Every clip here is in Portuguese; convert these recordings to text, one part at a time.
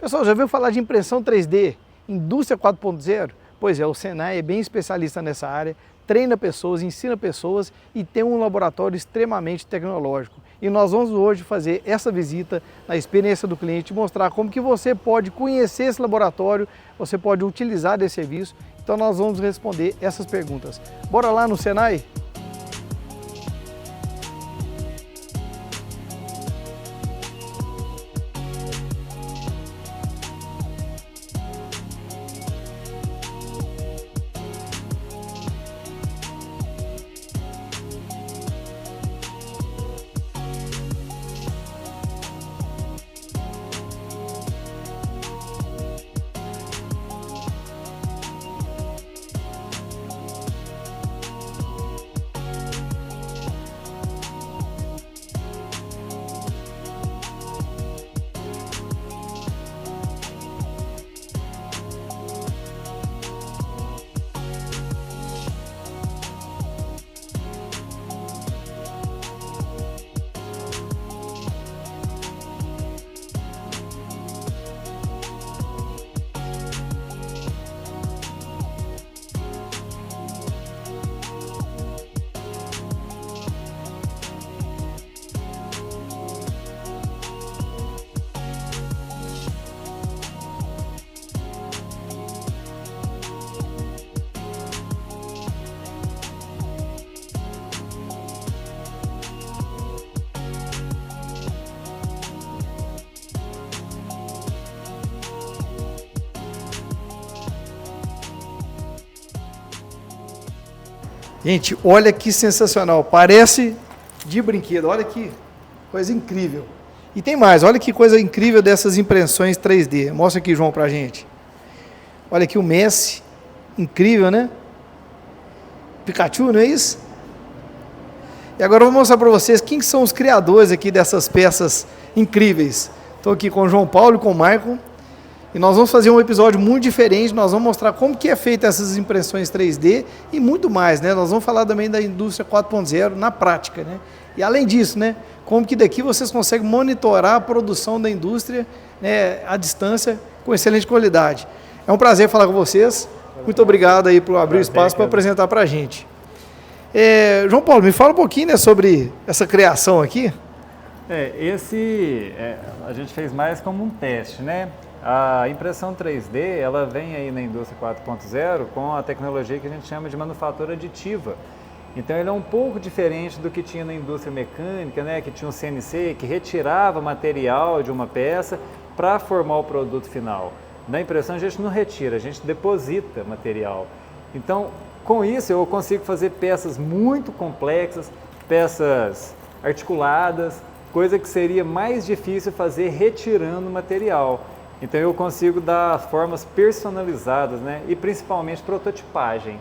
Pessoal, já ouviu falar de impressão 3D, indústria 4.0? Pois é, o Senai é bem especialista nessa área, treina pessoas, ensina pessoas e tem um laboratório extremamente tecnológico. E nós vamos hoje fazer essa visita na experiência do cliente, mostrar como que você pode conhecer esse laboratório, você pode utilizar esse serviço. Então nós vamos responder essas perguntas. Bora lá no Senai? Gente, olha que sensacional, parece de brinquedo, olha que coisa incrível. E tem mais, olha que coisa incrível dessas impressões 3D. Mostra aqui, João, pra gente. Olha aqui o Messi, incrível, né? Pikachu, não é isso? E agora eu vou mostrar para vocês quem são os criadores aqui dessas peças incríveis. Estou aqui com o João Paulo e com o Marco. E nós vamos fazer um episódio muito diferente, nós vamos mostrar como que é feita essas impressões 3D e muito mais, né? Nós vamos falar também da indústria 4.0 na prática, né? E além disso, né? Como que daqui vocês conseguem monitorar a produção da indústria, né, à distância com excelente qualidade. É um prazer falar com vocês. Muito obrigado aí por abrir o espaço para apresentar para a gente. João Paulo, me fala um pouquinho, né, sobre essa criação aqui. A gente fez mais como um teste, né? A impressão 3D, ela vem aí na indústria 4.0 com a tecnologia que a gente chama de manufatura aditiva. Então ele é um pouco diferente do que tinha na indústria mecânica, né? Que tinha um CNC que retirava material de uma peça para formar o produto final. Na impressão a gente não retira, a gente deposita material. Então, com isso eu consigo fazer peças muito complexas, peças articuladas, coisa que seria mais difícil fazer retirando material. Então eu consigo dar formas personalizadas, né? E principalmente prototipagem.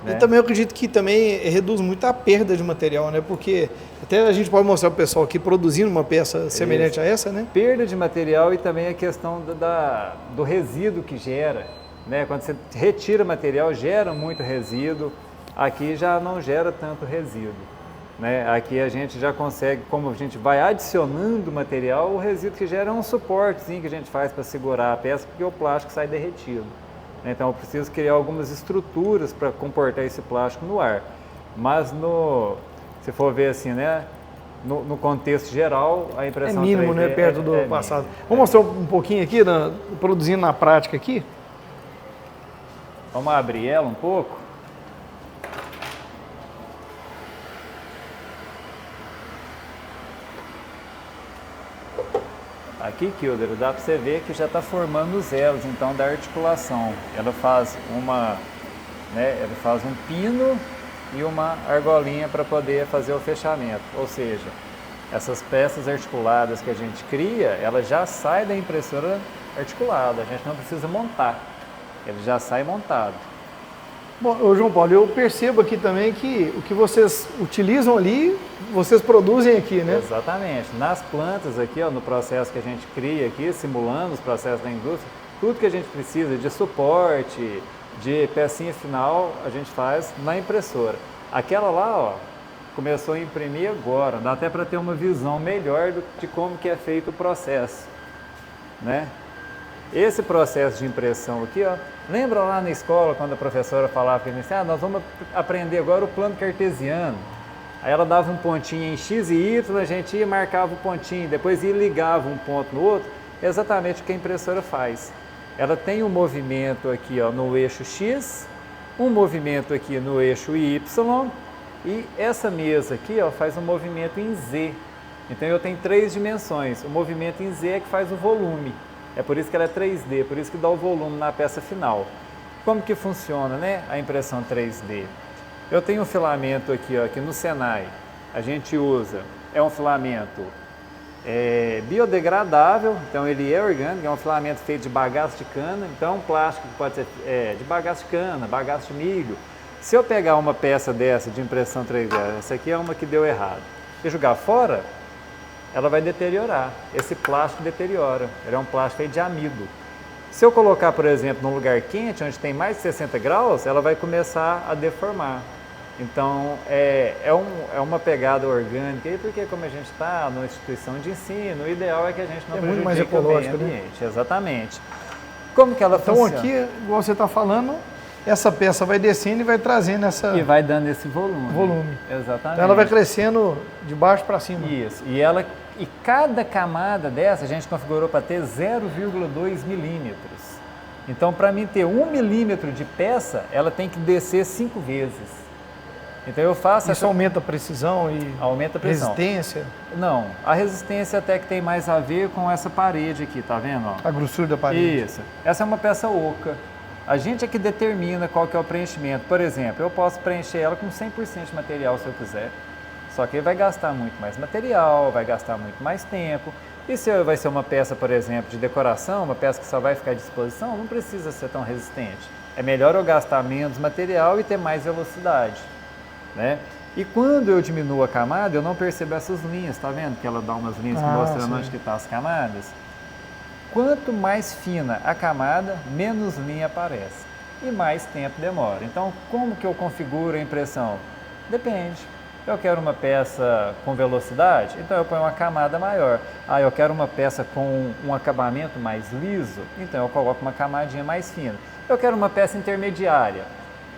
E também eu acredito que também reduz muito a perda de material, né? Porque até a gente pode mostrar para o pessoal aqui produzindo uma peça semelhante a essa, né? Perda de material e também a questão do resíduo que gera, né? Quando você retira material, gera muito resíduo. Aqui já não gera tanto resíduo, né? Aqui a gente já consegue, como a gente vai adicionando material, o resíduo que gera é um suportezinho que a gente faz para segurar a peça, porque o plástico sai derretido. Então eu preciso criar algumas estruturas para comportar esse plástico no ar. Mas se for ver assim, né, no contexto geral, a impressão 3D é mínimo, né, perto do passado. Vamos mostrar um pouquinho aqui, produzindo na prática aqui? Vamos abrir ela um pouco. Aqui, Kilder, dá para você ver que já está formando os elos, então, da articulação. Ela faz um pino e uma argolinha para poder fazer o fechamento. Ou seja, essas peças articuladas que a gente cria, ela já sai da impressora articulada, a gente não precisa montar, ele já sai montado. Bom, João Paulo, eu percebo aqui também que o que vocês utilizam ali, vocês produzem aqui, né? Exatamente. Nas plantas aqui, ó, no processo que a gente cria aqui, simulando os processos da indústria, tudo que a gente precisa de suporte, de pecinha final, a gente faz na impressora. Aquela lá, ó, começou a imprimir agora, dá até para ter uma visão melhor de como que é feito o processo, né? Esse processo de impressão aqui, ó, lembra lá na escola quando a professora falava que nós vamos aprender agora o plano cartesiano. Aí ela dava um pontinho em X e Y, a gente ia, marcava o pontinho, depois ia e ligava um ponto no outro. É exatamente o que a impressora faz. Ela tem um movimento aqui, ó, no eixo X, um movimento aqui no eixo Y, e essa mesa aqui, ó, faz um movimento em Z. Então eu tenho 3 dimensões. O movimento em Z é que faz o volume. É por isso que ela é 3D, por isso que dá o volume na peça final. Como que funciona, né, a impressão 3D? Eu tenho um filamento aqui, ó, que no Senai a gente usa, é um filamento biodegradável, então ele é orgânico, é um filamento feito de bagaço de cana, então um plástico que pode ser de bagaço de cana, bagaço de milho. Se eu pegar uma peça dessa de impressão 3D, essa aqui é uma que deu errado, e jogar fora, ela vai deteriorar. Esse plástico deteriora. Ele é um plástico feito de amido. Se eu colocar, por exemplo, num lugar quente, onde tem mais de 60 graus, ela vai começar a deformar. Então, é uma pegada orgânica, e porque como a gente está numa instituição de ensino, o ideal é que a gente não prejudique mais ecológico, o meio ambiente. Né? Exatamente. Como que ela funciona? Então aqui, igual você está falando, essa peça vai descendo e vai trazendo essa... E vai dando esse volume. Então Exatamente. ela vai crescendo de baixo para cima. Isso. E cada camada dessa a gente configurou para ter 0,2 milímetros. Então, para mim ter 1 milímetro de peça, ela tem que descer 5 vezes. Então eu faço Isso aumenta a precisão e aumenta a precisão. Resistência? Não, a resistência até que tem mais a ver com essa parede aqui, tá vendo? Ó? A grossura da parede. Isso. Essa é uma peça oca. A gente é que determina qual que é o preenchimento. Por exemplo, eu posso preencher ela com 100% de material se eu quiser. Só que vai gastar muito mais material, vai gastar muito mais tempo. E se vai ser uma peça, por exemplo, de decoração, uma peça que só vai ficar à disposição, não precisa ser tão resistente. É melhor eu gastar menos material e ter mais velocidade, né? E quando eu diminuo a camada, eu não percebo essas linhas, tá vendo? Que ela dá umas linhas mostrando onde que estão as camadas. Quanto mais fina a camada, menos linha aparece e mais tempo demora. Então, como que eu configuro a impressão? Depende. Eu quero uma peça com velocidade, então eu ponho uma camada maior. Ah, eu quero uma peça com um acabamento mais liso, então eu coloco uma camadinha mais fina. Eu quero uma peça intermediária,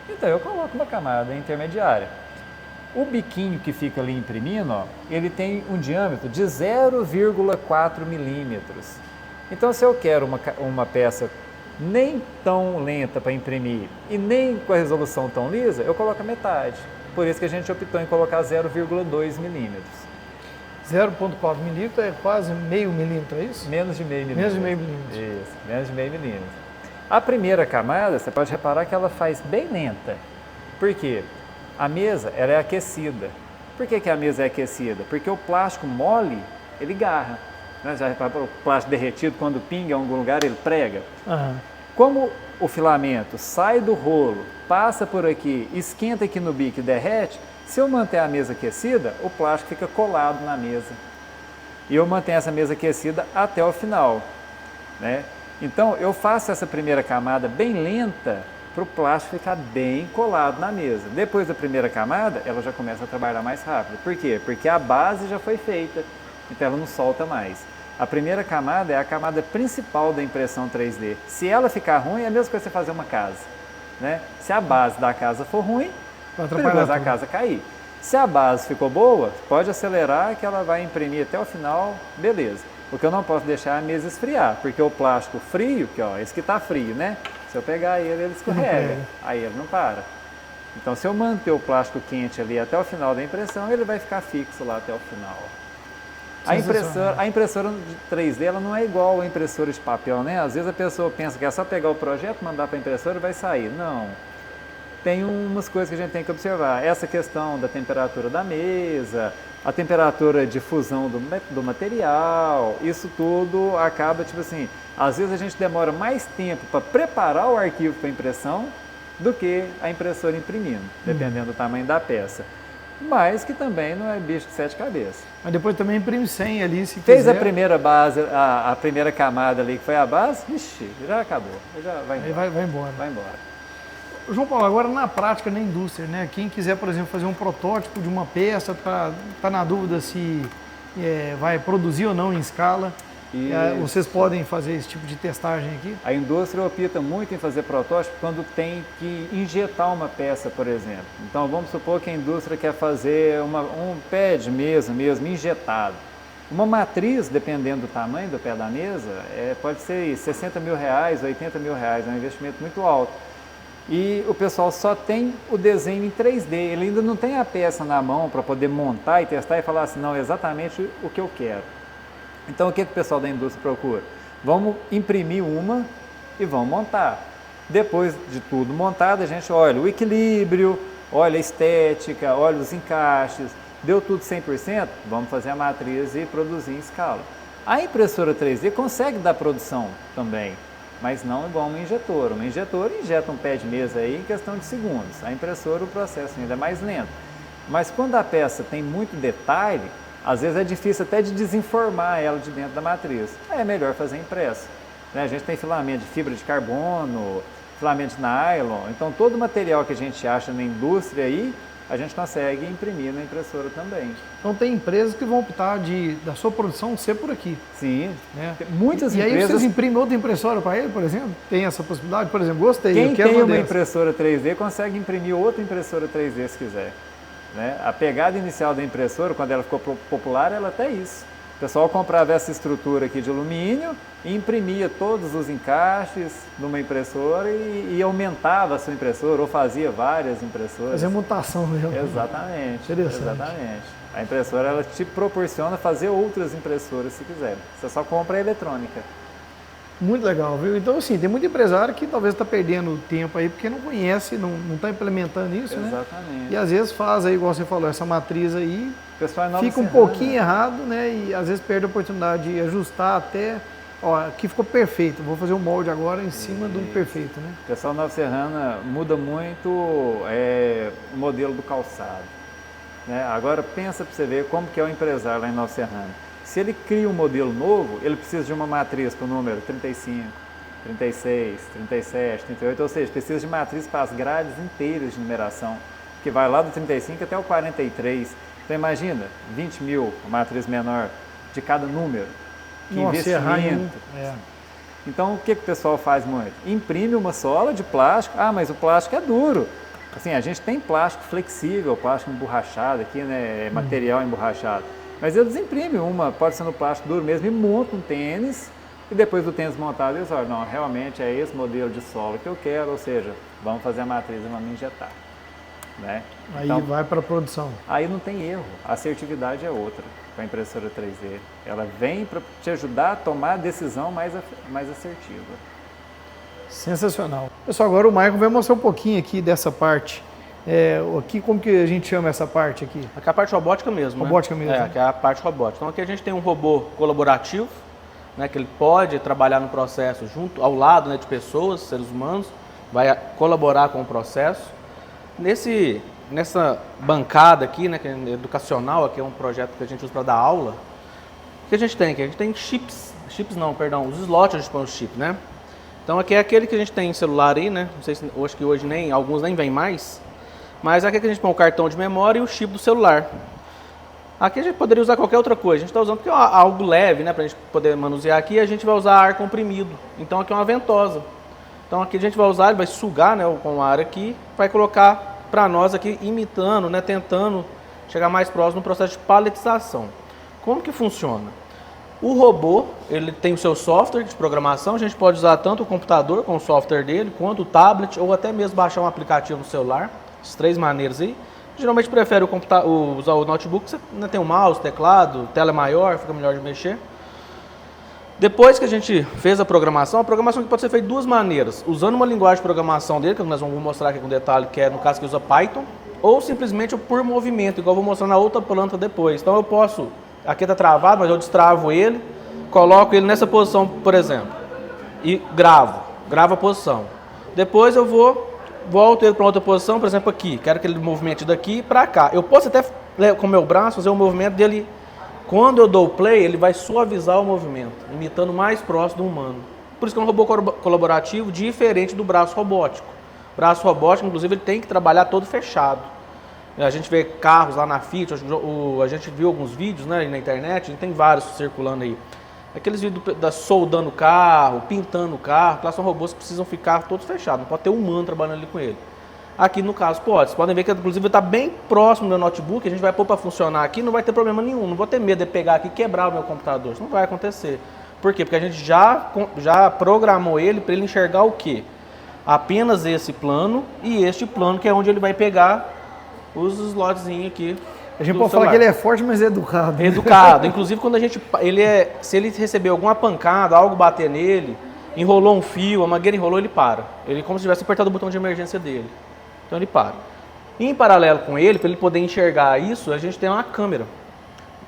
então eu coloco uma camada intermediária. O biquinho que fica ali imprimindo, ó, ele tem um diâmetro de 0,4 milímetros. Então, se eu quero uma peça nem tão lenta para imprimir e nem com a resolução tão lisa, eu coloco a metade. Por isso que a gente optou em colocar 0,2 milímetros. 0,4 milímetros é quase meio milímetro, é isso? Menos de meio milímetro. Menos de meio milímetro. Isso, menos de meio milímetro. A primeira camada, você pode reparar que ela faz bem lenta. Por quê? A mesa ela é aquecida. Por que a mesa é aquecida? Porque o plástico mole, ele garra. Né? Já reparou? O plástico derretido, quando pinga em algum lugar, ele prega. Uhum. Como o filamento sai do rolo, passa por aqui, esquenta aqui no bico e derrete, se eu manter a mesa aquecida, o plástico fica colado na mesa. E eu mantenho essa mesa aquecida até o final, né? Então, eu faço essa primeira camada bem lenta para o plástico ficar bem colado na mesa. Depois da primeira camada, ela já começa a trabalhar mais rápido. Por quê? Porque a base já foi feita, então ela não solta mais. A primeira camada é a camada principal da impressão 3D. Se ela ficar ruim, é a mesma coisa que você fazer uma casa, né? Se a base da casa for ruim, perigoso a casa cair. Se a base ficou boa, pode acelerar que ela vai imprimir até o final, beleza. O que eu não posso deixar é a mesa esfriar, porque o plástico frio, que ó, esse que está frio, né? Se eu pegar ele escorrega, aí ele não para. Então, se eu manter o plástico quente ali até o final da impressão, ele vai ficar fixo lá até o final. A impressora de 3D ela não é igual a impressora de papel, né? Às vezes a pessoa pensa que é só pegar o projeto, mandar para a impressora e vai sair. Não. Tem umas coisas que a gente tem que observar. Essa questão da temperatura da mesa, a temperatura de fusão do material, isso tudo acaba, tipo assim, às vezes a gente demora mais tempo para preparar o arquivo para impressão do que a impressora imprimindo, dependendo do tamanho da peça. Mas que também não é bicho de 7 cabeças. Mas depois também imprime 100 ali, se Fez quiser. a primeira base, a primeira camada ali, que foi a base, ixi, já acabou, já vai embora. Aí vai embora. Vai embora. João Paulo, agora na prática, na indústria, né? Quem quiser, por exemplo, fazer um protótipo de uma peça, tá na dúvida se vai produzir ou não em escala, E vocês podem fazer esse tipo de testagem aqui? A indústria opta muito em fazer protótipo quando tem que injetar uma peça, por exemplo. Então vamos supor que a indústria quer fazer um pé de mesa mesmo injetado. Uma matriz, dependendo do tamanho do pé da mesa, pode ser R$60 mil, R$80 mil, é um investimento muito alto. E o pessoal só tem o desenho em 3D, ele ainda não tem a peça na mão para poder montar e testar e falar assim, não, é exatamente o que eu quero. Então o que o pessoal da indústria procura? Vamos imprimir uma e vamos montar. Depois de tudo montado, a gente olha o equilíbrio, olha a estética, olha os encaixes, deu tudo 100%, vamos fazer a matriz e produzir em escala. A impressora 3D consegue dar produção também, mas não igual uma injetora. Uma injetora injeta um pé de mesa aí em questão de segundos. A impressora, o processo ainda é mais lento. Mas quando a peça tem muito detalhe, às vezes é difícil até de desenformar ela de dentro da matriz. Aí é melhor fazer impresso. A gente tem filamento de fibra de carbono, filamento de nylon, então todo o material que a gente acha na indústria aí, a gente consegue imprimir na impressora também. Então tem empresas que vão optar da sua produção ser por aqui. Sim, né? Muitas empresas... E aí vocês imprimem outra impressora para ele, por exemplo? Tem essa possibilidade? Por exemplo, gostei, Quem eu quero tem uma impressora 3D consegue imprimir outra impressora 3D se quiser. Né? A pegada inicial da impressora, quando ela ficou popular, ela até isso. O pessoal comprava essa estrutura aqui de alumínio e imprimia todos os encaixes numa impressora e aumentava a sua impressora ou fazia várias impressoras. Fazer mutação mesmo. Exatamente. Interessante. Exatamente. A impressora ela te proporciona fazer outras impressoras se quiser. Você só compra a eletrônica. Muito legal, viu? Então, assim, tem muito empresário que talvez está perdendo tempo aí porque não conhece, não está implementando isso, né? Exatamente. E às vezes faz aí, igual você falou, essa matriz aí, fica um pouquinho errado, né? E às vezes perde a oportunidade de ajustar até, ó, aqui ficou perfeito, vou fazer um molde agora em cima do perfeito, né? O pessoal Nova Serrana muda muito o modelo do calçado. Né? Agora pensa para você ver como que é o empresário lá em Nova Serrana. Se ele cria um modelo novo, ele precisa de uma matriz para o número 35, 36, 37, 38, ou seja, precisa de matriz para as grades inteiras de numeração, que vai lá do 35 até o 43. Então imagina, 20 mil, uma matriz menor de cada número. Que investimento. Então o que o pessoal faz muito? Imprime uma sola de plástico, mas o plástico é duro. Assim, a gente tem plástico flexível, plástico emborrachado aqui, né, material emborrachado. Mas eles imprimem pode ser no plástico duro mesmo, e montam um tênis, e depois do tênis montado, eles olham, não, realmente é esse modelo de solo que eu quero, ou seja, vamos fazer a matriz e vamos injetar. Né? Aí então, vai para a produção. Aí não tem erro, a assertividade é outra com a impressora 3D. Ela vem para te ajudar a tomar a decisão mais assertiva. Sensacional. Pessoal, agora o Maicon vai mostrar um pouquinho aqui dessa parte. Aqui, como que a gente chama essa parte aqui? Aqui é a parte robótica mesmo, robótica né? mesmo. Aqui é a parte robótica. Então aqui a gente tem um robô colaborativo, né, que ele pode trabalhar no processo junto, ao lado, né, de pessoas, seres humanos, vai colaborar com o processo. Nessa bancada aqui, né, que é educacional, aqui é um projeto que a gente usa para dar aula, o que a gente tem aqui? A gente tem os slots a gente põe os chips, né? Então aqui é aquele que a gente tem em celular aí, né? Não sei se, acho que hoje alguns nem vêm mais. Mas aqui é que a gente põe o cartão de memória e o chip do celular. Aqui a gente poderia usar qualquer outra coisa. A gente está usando porque é algo leve, né, para a gente poder manusear aqui. A gente vai usar ar comprimido. Então aqui é uma ventosa. Então aqui a gente vai usar, ele vai sugar, né, com o ar aqui, vai colocar para nós aqui, imitando, né, tentando chegar mais próximo no processo de paletização. Como que funciona? O robô, ele tem o seu software de programação. A gente pode usar tanto o computador com o software dele, quanto o tablet, ou até mesmo baixar um aplicativo no celular. As três maneiras aí. Geralmente prefere usar o notebook, você tem o mouse, teclado, tela maior, fica melhor de mexer. Depois que a gente fez a programação que pode ser feita de duas maneiras. Usando uma linguagem de programação dele, que nós vamos mostrar aqui com detalhe, que é no caso que usa Python, ou simplesmente por movimento, igual eu vou mostrar na outra planta depois. Então eu posso, aqui está travado, mas eu destravo ele, coloco ele nessa posição, por exemplo, e gravo a posição. Depois eu volto ele para outra posição, por exemplo aqui, quero que ele movimente daqui para cá. Eu posso até, com o meu braço, fazer o movimento dele. Quando eu dou play, ele vai suavizar o movimento, imitando mais próximo do humano. Por isso que é um robô colaborativo diferente do braço robótico. O braço robótico, inclusive, ele tem que trabalhar todo fechado. A gente vê carros lá na Fiat, a gente viu alguns vídeos, né, na internet, a gente tem vários circulando aí. Aqueles vídeos da soldando o carro, pintando o carro, lá são robôs que precisam ficar todos fechados, não pode ter um humano trabalhando ali com ele. Aqui no caso pode, vocês podem ver que inclusive está bem próximo do meu notebook, a gente vai pôr para funcionar aqui, não vai ter problema nenhum, não vou ter medo de pegar aqui e quebrar o meu computador, isso não vai acontecer. Por quê? Porque a gente já programou ele para ele enxergar o quê? Apenas esse plano e este plano que é onde ele vai pegar os slotzinhos aqui. A gente pode falar que ele é forte, mas é educado. É educado. Inclusive, quando se ele receber alguma pancada, algo bater nele, enrolou um fio, a mangueira enrolou, ele para. Ele como se tivesse apertado o botão de emergência dele. Então ele para. E em paralelo com ele, para ele poder enxergar isso, a gente tem uma câmera.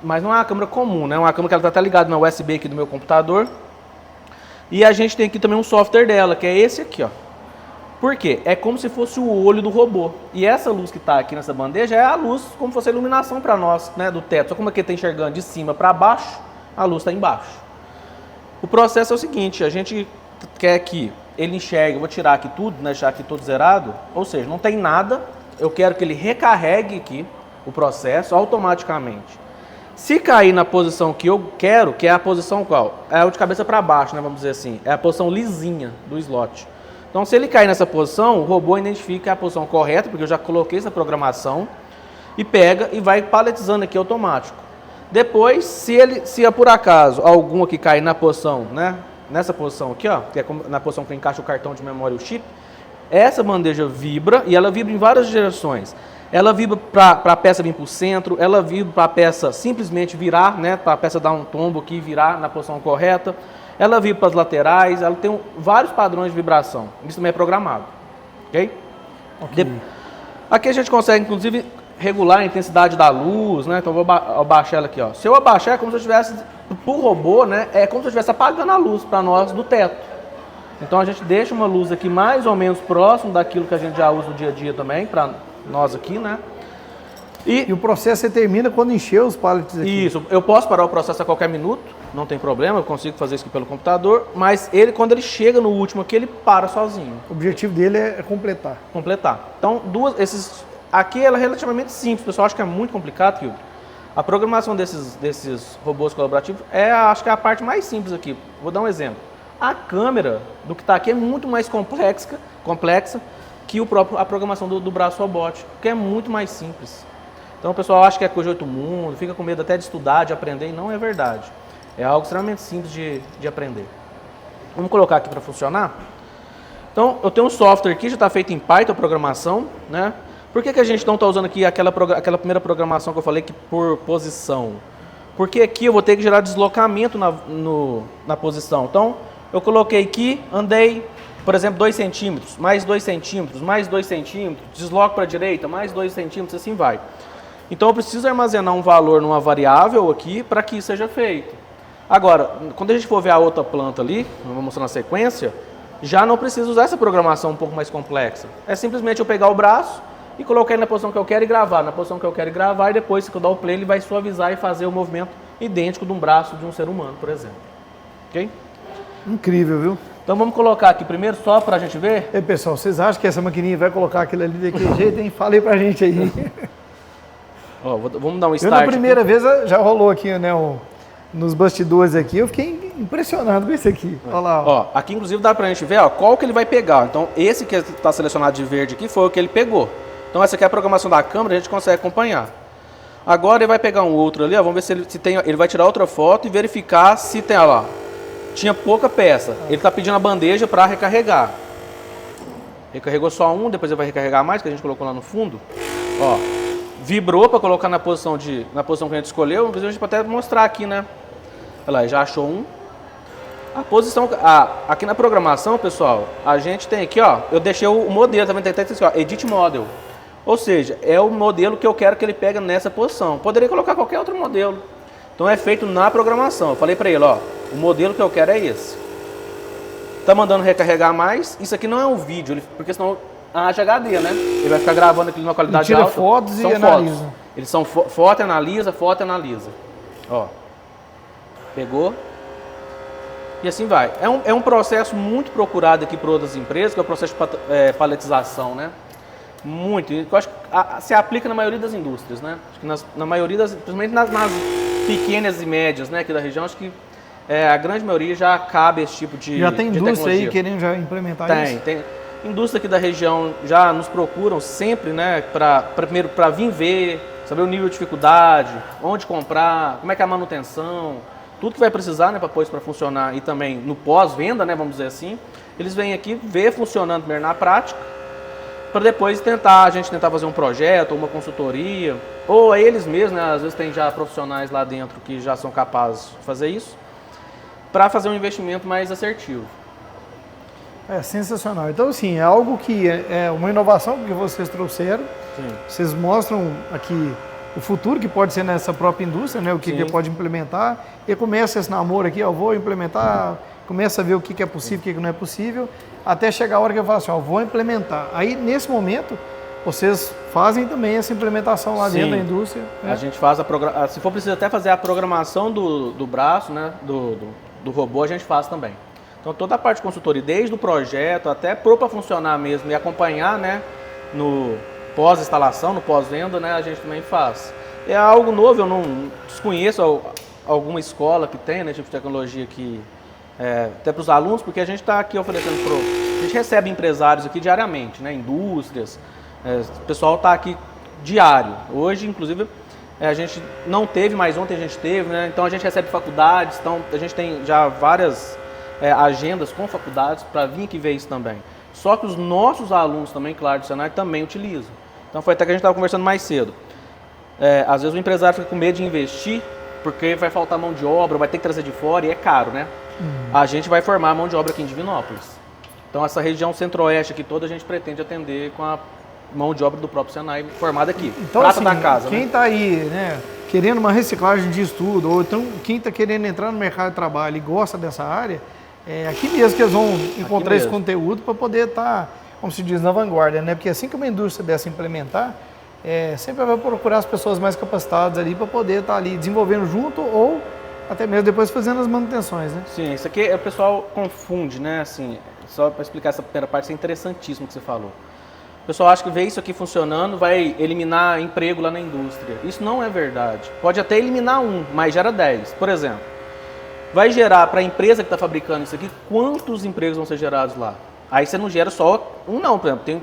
Mas não é uma câmera comum, né? É uma câmera que ela está ligada na USB aqui do meu computador. E a gente tem aqui também um software dela, que é esse aqui, ó. Por quê? É como se fosse o olho do robô. E essa luz que está aqui nessa bandeja é a luz, como se fosse a iluminação para nós, né, do teto. Só como aqui está enxergando de cima para baixo, a luz está embaixo. O processo é o seguinte, a gente quer que ele enxergue, eu vou tirar aqui tudo, né, deixar aqui todo zerado, ou seja, não tem nada, eu quero que ele recarregue aqui o processo automaticamente. Se cair na posição que eu quero, que é a posição qual? É o de cabeça para baixo, né, vamos dizer assim, é a posição lisinha do slot. Então, se ele cair nessa posição, o robô identifica a posição correta, porque eu já coloquei essa programação, e pega e vai paletizando aqui automático. Depois, se por acaso algum aqui cair na posição, né, nessa posição aqui, ó, que é na posição que encaixa o cartão de memória e o chip, essa bandeja vibra, e ela vibra em várias direções. Ela vibra para a peça vir para o centro, ela vibra para a peça simplesmente virar, né, para a peça dar um tombo aqui e virar na posição correta. Ela vibra para as laterais, ela tem vários padrões de vibração. Isso também é programado. Ok? Aqui a gente consegue, inclusive, regular a intensidade da luz, né? Então eu vou abaixar ela aqui, ó. Se eu abaixar, é como se eu estivesse, para o robô, né? É como se eu estivesse apagando a luz para nós do teto. Então a gente deixa uma luz aqui mais ou menos próximo daquilo que a gente já usa no dia a dia também, para nós aqui, né? E o processo você termina quando encher os pallets aqui. Isso, eu posso parar o processo a qualquer minuto, não tem problema, eu consigo fazer isso aqui pelo computador, mas quando ele chega no último aqui, ele para sozinho. O objetivo dele é completar. Completar. Então, aqui ela é relativamente simples, o pessoal acha que é muito complicado, Hildo. A programação desses robôs colaborativos acho que é a parte mais simples aqui. Vou dar um exemplo. A câmera do que está aqui é muito mais complexa que a programação do braço robótico, que é muito mais simples. Então o pessoal acha que é coisa de outro mundo, fica com medo até de estudar, de aprender, e não é verdade. É algo extremamente simples de aprender. Vamos colocar aqui para funcionar? Então eu tenho um software aqui, já está feito em Python a programação, né? Por que a gente não está usando aqui aquela primeira programação que eu falei que por posição? Porque aqui eu vou ter que gerar deslocamento na posição. Então eu coloquei aqui, andei, por exemplo, 2 centímetros, mais 2 centímetros, mais 2 centímetros, desloco para a direita, mais 2 centímetros, assim vai. Então eu preciso armazenar um valor numa variável aqui para que isso seja feito. Agora, quando a gente for ver a outra planta ali, eu vou mostrar na sequência, já não preciso usar essa programação um pouco mais complexa. É simplesmente eu pegar o braço e colocar ele na posição que eu quero e gravar, na posição que eu quero e gravar, e depois, se eu dar o play, ele vai suavizar e fazer o movimento idêntico de um braço de um ser humano, por exemplo. Ok? Incrível, viu? Então vamos colocar aqui primeiro só para a gente ver. E pessoal, vocês acham que essa maquininha vai colocar aquilo ali daquele jeito, hein? Fala aí pra gente aí. Ó, vamos dar um start. Eu na primeira vez já rolou aqui, né, nos bastidores aqui, eu fiquei impressionado com isso aqui. Olha lá, ó. Aqui inclusive dá pra gente ver, ó, qual que ele vai pegar. Então esse que está selecionado de verde aqui foi o que ele pegou. Então essa aqui é a programação da câmera, a gente consegue acompanhar. Agora ele vai pegar um outro ali, ó, vamos ver se tem, ele vai tirar outra foto e verificar se tem, ó lá, tinha pouca peça. Ele está pedindo a bandeja para recarregar. Recarregou só um, depois ele vai recarregar mais, que a gente colocou lá no fundo. Ó, vibrou para colocar na posição que a gente escolheu. A gente pode até mostrar aqui, né? Olha lá, já achou um. A posição, aqui na programação, pessoal, a gente tem aqui, ó, eu deixei o modelo, também tem até aqui, ó, Edit Model. Ou seja, é o modelo que eu quero que ele pegue nessa posição. Poderia colocar qualquer outro modelo. Então é feito na programação. Eu falei para ele, ó, o modelo que eu quero é esse. Tá mandando recarregar mais. Isso aqui não é um vídeo, porque senão haja HD, né? Ele vai ficar gravando aquilo numa qualidade alta. Tira fotos e analisa. Eles são foto e analisa. Ó, pegou. E assim vai. É um processo muito procurado aqui por outras empresas, que é o processo de paletização, né? Muito. Eu acho que se aplica na maioria das indústrias, né? Acho que na maioria principalmente nas pequenas e médias, né, aqui da região, acho que a grande maioria já cabe esse tipo de Já tem de indústria aí tecnologia. querendo já implementar isso? Tem. Indústria aqui da região já nos procuram sempre, né, primeiro para vir ver, saber o nível de dificuldade, onde comprar, como é que é a manutenção, tudo que vai precisar, né, para pôr isso para funcionar e também no pós-venda, né, vamos dizer assim, eles vêm aqui ver funcionando primeiro na prática, para depois a gente tentar fazer um projeto, ou uma consultoria, ou eles mesmos, né, às vezes tem já profissionais lá dentro que já são capazes de fazer isso, para fazer um investimento mais assertivo. É sensacional. Então, assim, é algo que é uma inovação que vocês trouxeram. Sim. Vocês mostram aqui o futuro que pode ser nessa própria indústria, né? O que pode implementar. E começa esse namoro aqui, ó, vou implementar, começa a ver o que é possível, o que não é possível, até chegar a hora que eu falo assim, ó, vou implementar. Aí, nesse momento, vocês fazem também essa implementação lá dentro da indústria. Né? A gente faz se for preciso até fazer a programação do braço, né, do robô, a gente faz também. Então toda a parte de consultoria, desde o projeto até para funcionar mesmo e acompanhar, né, no pós-instalação, no pós-venda, né, a gente também faz. É algo novo, eu não desconheço alguma escola que tem, né, tipo de tecnologia que até para os alunos, porque a gente está aqui oferecendo a gente recebe empresários aqui diariamente, né, indústrias, o pessoal está aqui diário. Hoje, inclusive, a gente não teve, mas ontem a gente teve, né, então a gente recebe faculdades, então a gente tem já várias agendas com faculdades para vir aqui ver isso também. Só que os nossos alunos também, claro, do Senai também utilizam. Então foi até que a gente estava conversando mais cedo. Às vezes o empresário fica com medo de investir porque vai faltar mão de obra, vai ter que trazer de fora e é caro, né? A gente vai formar mão de obra aqui em Divinópolis. Então essa região centro-oeste aqui toda a gente pretende atender com a mão de obra do próprio Senai formada aqui. Então, Prata assim, da casa, quem está aí, né, querendo uma reciclagem de estudo, ou então quem está querendo entrar no mercado de trabalho e gosta dessa área, aqui mesmo que eles vão encontrar esse conteúdo para poder estar, como se diz, na vanguarda, né? Porque assim que uma indústria dessa implementar, sempre vai procurar as pessoas mais capacitadas ali para poder estar ali desenvolvendo junto ou até mesmo depois fazendo as manutenções, né? Sim, isso aqui o pessoal confunde, né? Assim, só para explicar essa primeira parte, isso é interessantíssimo que você falou. O pessoal acha que ver isso aqui funcionando vai eliminar emprego lá na indústria. Isso não é verdade. Pode até eliminar mas gera 10. Por exemplo, vai gerar para a empresa que está fabricando isso aqui, quantos empregos vão ser gerados lá? Aí você não gera só não, por exemplo, tem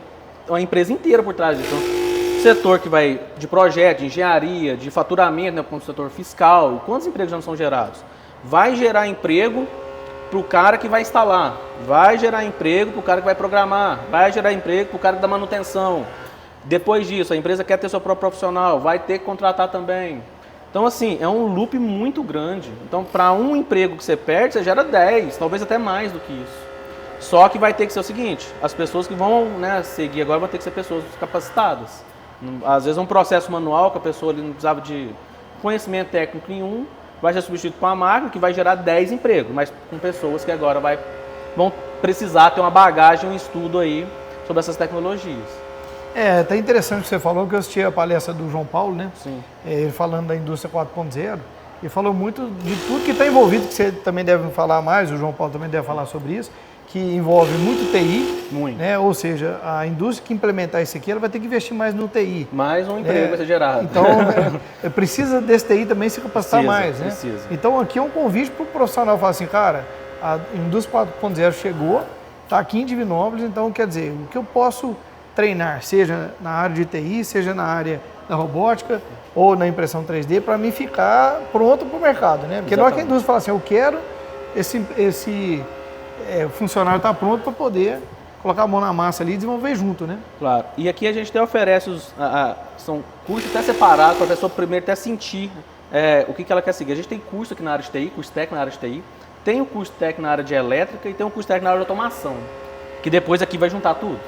uma empresa inteira por trás disso. Então, setor que vai de projeto, de engenharia, de faturamento, né, como o setor fiscal, quantos empregos já não são gerados? Vai gerar emprego para o cara que vai instalar, vai gerar emprego para o cara que vai programar, vai gerar emprego para o cara da manutenção. Depois disso, a empresa quer ter seu próprio profissional, vai ter que contratar também. Então, assim, é um loop muito grande. Então, para um emprego que você perde, você gera 10, talvez até mais do que isso. Só que vai ter que ser o seguinte, as pessoas que vão, né, seguir agora vão ter que ser pessoas capacitadas. Às vezes um processo manual que a pessoa ali não precisava de conhecimento técnico nenhum, vai ser substituído por uma máquina que vai gerar 10 empregos, mas com pessoas que agora vão precisar ter uma bagagem, um estudo aí sobre essas tecnologias. Tá interessante o que você falou, que eu assisti a palestra do João Paulo, né? Sim. Ele falando da indústria 4.0, e falou muito de tudo que está envolvido, que você também deve falar mais, o João Paulo também deve falar sobre isso, que envolve muito TI, Muito. né? Ou seja, a indústria que implementar isso aqui, ela vai ter que investir mais no TI. Mais um emprego vai ser gerado. Então, precisa desse TI também se capacitar mais, né? Precisa. Então, aqui é um convite para o profissional falar assim, cara, a indústria 4.0 chegou, está aqui em Divinópolis, então, quer dizer, o que eu posso treinar, seja na área de TI, seja na área da robótica ou na impressão 3D, para mim ficar pronto para o mercado, né? Porque na hora que a indústria fala assim, eu quero esse funcionário estar pronto para poder colocar a mão na massa ali e desenvolver junto, né? Claro. E aqui a gente até oferece, são cursos até separados, para a pessoa primeiro até sentir o que ela quer seguir. A gente tem curso aqui na área de TI, curso técnico na área de TI, tem o curso técnico na área de elétrica e tem o curso técnico na área de automação, que depois aqui vai juntar tudo.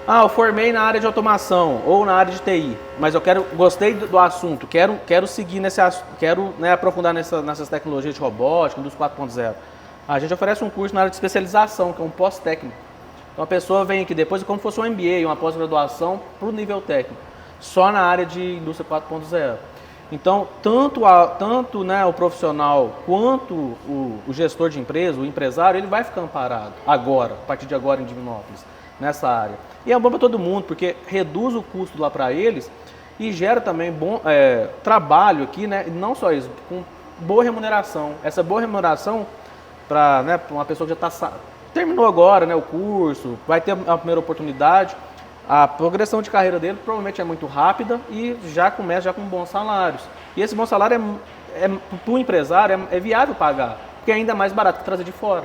Eu formei na área de automação ou na área de TI, mas eu gostei do assunto, quero seguir nesse assunto, quero, né, aprofundar nessas tecnologias de robótica, indústria 4.0. A gente oferece um curso na área de especialização, que é um pós-técnico. Então a pessoa vem aqui depois, como se fosse um MBA, uma pós-graduação para o nível técnico, só na área de indústria 4.0. Então, tanto né, o profissional quanto o gestor de empresa, o empresário, ele vai ficar amparado agora, a partir de agora em Divinópolis, nessa área. E é bom para todo mundo, porque reduz o custo lá para eles e gera também bom trabalho aqui, né? E não só isso, com boa remuneração. Essa boa remuneração para, né, uma pessoa que já terminou agora, né, o curso, vai ter a primeira oportunidade, a progressão de carreira dele provavelmente é muito rápida e já começa já com bons salários. E esse bom salário para o empresário é viável pagar, porque é ainda mais barato que trazer de fora.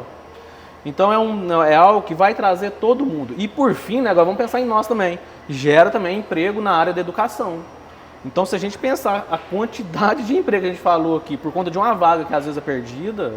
Então é algo que vai trazer todo mundo. E por fim, né, agora vamos pensar em nós também, gera também emprego na área da educação. Então se a gente pensar a quantidade de emprego que a gente falou aqui por conta de uma vaga que às vezes é perdida,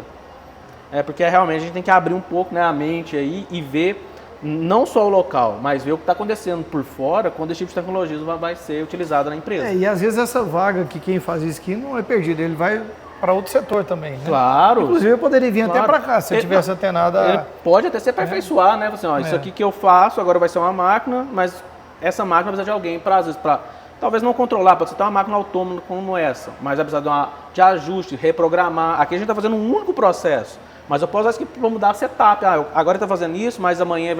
é porque realmente a gente tem que abrir um pouco, né, a mente aí e ver não só o local, mas ver o que está acontecendo por fora quando esse tipo de tecnologia vai ser utilizado na empresa. E às vezes essa vaga que quem faz isso aqui não é perdida, ele vai para outro setor também, né? Claro. Inclusive eu poderia vir até para cá, se eu tivesse antenado Ele pode até se aperfeiçoar, né? Assim, ó, isso aqui que eu faço agora vai ser uma máquina, mas essa máquina precisa de alguém para, às vezes, talvez não controlar, pode ser uma máquina autônoma como essa, mas vai precisar de ajuste, reprogramar. Aqui a gente está fazendo um único processo, mas eu posso, às vezes, vou mudar a setup. Agora está fazendo isso, mas amanhã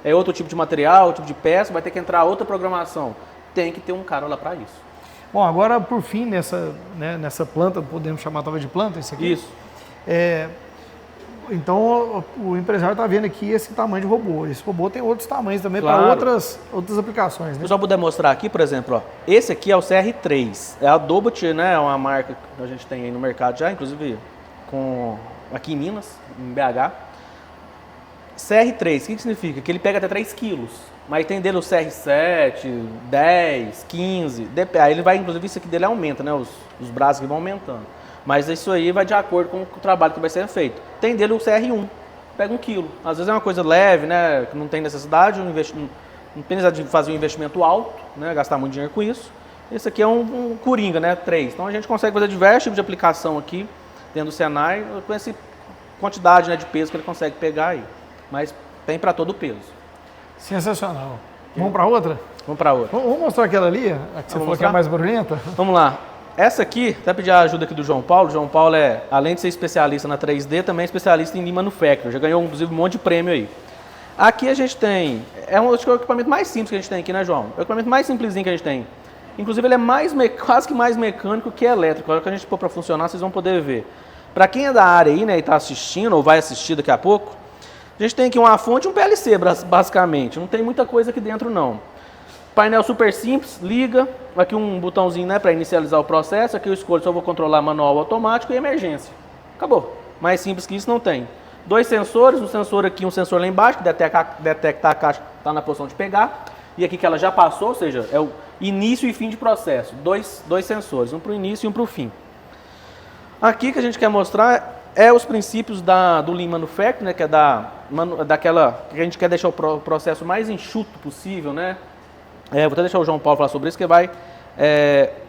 é outro tipo de material, outro tipo de peça, vai ter que entrar outra programação. Tem que ter um cara lá para isso. Bom, agora por fim, nessa planta, podemos chamar talvez de planta isso aqui? Isso. Então o empresário está vendo aqui esse tamanho de robô. Esse robô tem outros tamanhos também para outras aplicações, né? Eu só puder mostrar aqui, por exemplo, ó, esse aqui é o CR3. É a Dobot, né? É uma marca que a gente tem aí no mercado já, inclusive aqui em Minas, em BH. CR3, o que significa? Que ele pega até 3 quilos. Mas tem dele o CR7, 10, 15. Aí ele vai, inclusive, isso aqui dele aumenta, né? Os braços que vão aumentando. Mas isso aí vai de acordo com o trabalho que vai ser feito. Tem dele o CR1, pega 1 quilo. Às vezes é uma coisa leve, né? Que não tem necessidade, não tem necessidade de fazer um investimento alto, né? Gastar muito dinheiro com isso. Esse aqui é um Coringa, né? 3. Então a gente consegue fazer diversos tipos de aplicação aqui dentro do Senai com essa quantidade, né, de peso que ele consegue pegar aí. Mas tem para todo o peso. Sensacional. Vamos para outra? Vamos para outra. Vamos mostrar aquela ali, a que você falou que é mais barulhenta? Vamos lá. Essa aqui, até pedir a ajuda aqui do João Paulo. O João Paulo além de ser especialista na 3D, também é especialista em Lean Manufacturing. Já ganhou, inclusive, um monte de prêmio aí. Aqui a gente tem, acho que é o equipamento mais simples que a gente tem aqui, né, João? É o equipamento mais simplesinho que a gente tem. Inclusive, ele é quase que mais mecânico que elétrico. A hora que a gente pôr para funcionar, vocês vão poder ver. Para quem é da área aí, né, e está assistindo, ou vai assistir daqui a pouco, a gente tem aqui uma fonte e um PLC, basicamente. Não tem muita coisa aqui dentro, não. Painel super simples, liga. Aqui um botãozinho, né, para inicializar o processo. Aqui eu escolho se eu vou controlar manual, automático e emergência. Acabou. Mais simples que isso não tem. 2 sensores, um sensor aqui, um sensor lá embaixo, que detecta a caixa que está na posição de pegar. E aqui que ela já passou, ou seja, é o início e fim de processo. Dois sensores, um para o início e um para o fim. Aqui que a gente quer mostrar os princípios do Lean Manufacturing, né, que é daquela que a gente quer deixar o processo mais enxuto possível, né? Vou até deixar o João Paulo falar sobre isso, que vai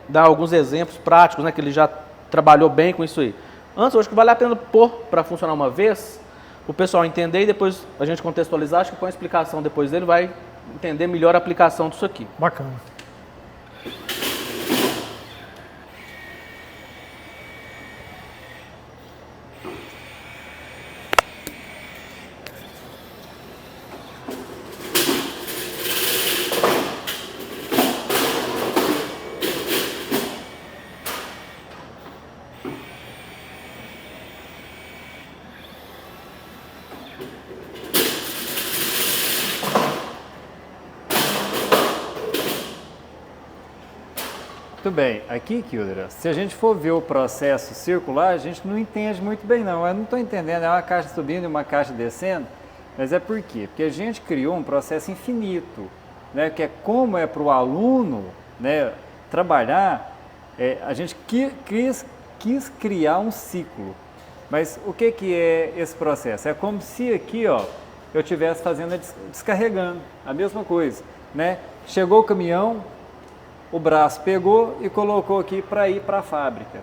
dar alguns exemplos práticos, né, que ele já trabalhou bem com isso aí. Antes, eu acho que vale a pena pôr para funcionar uma vez, o pessoal entender e depois a gente contextualizar. Acho que com a explicação depois dele vai entender melhor a aplicação disso aqui. Bacana. Muito bem, aqui, Kildra, se a gente for ver o processo circular, a gente não entende muito bem não. Eu não estou entendendo, é uma caixa subindo e uma caixa descendo, mas é por quê? Porque a gente criou um processo infinito, né? Que é como é para o aluno, né, trabalhar, a gente quis criar um ciclo. Mas o que é esse processo? É como se aqui, ó, eu estivesse fazendo, descarregando, a mesma coisa, né? Chegou o caminhão, o braço pegou e colocou aqui para ir para a fábrica,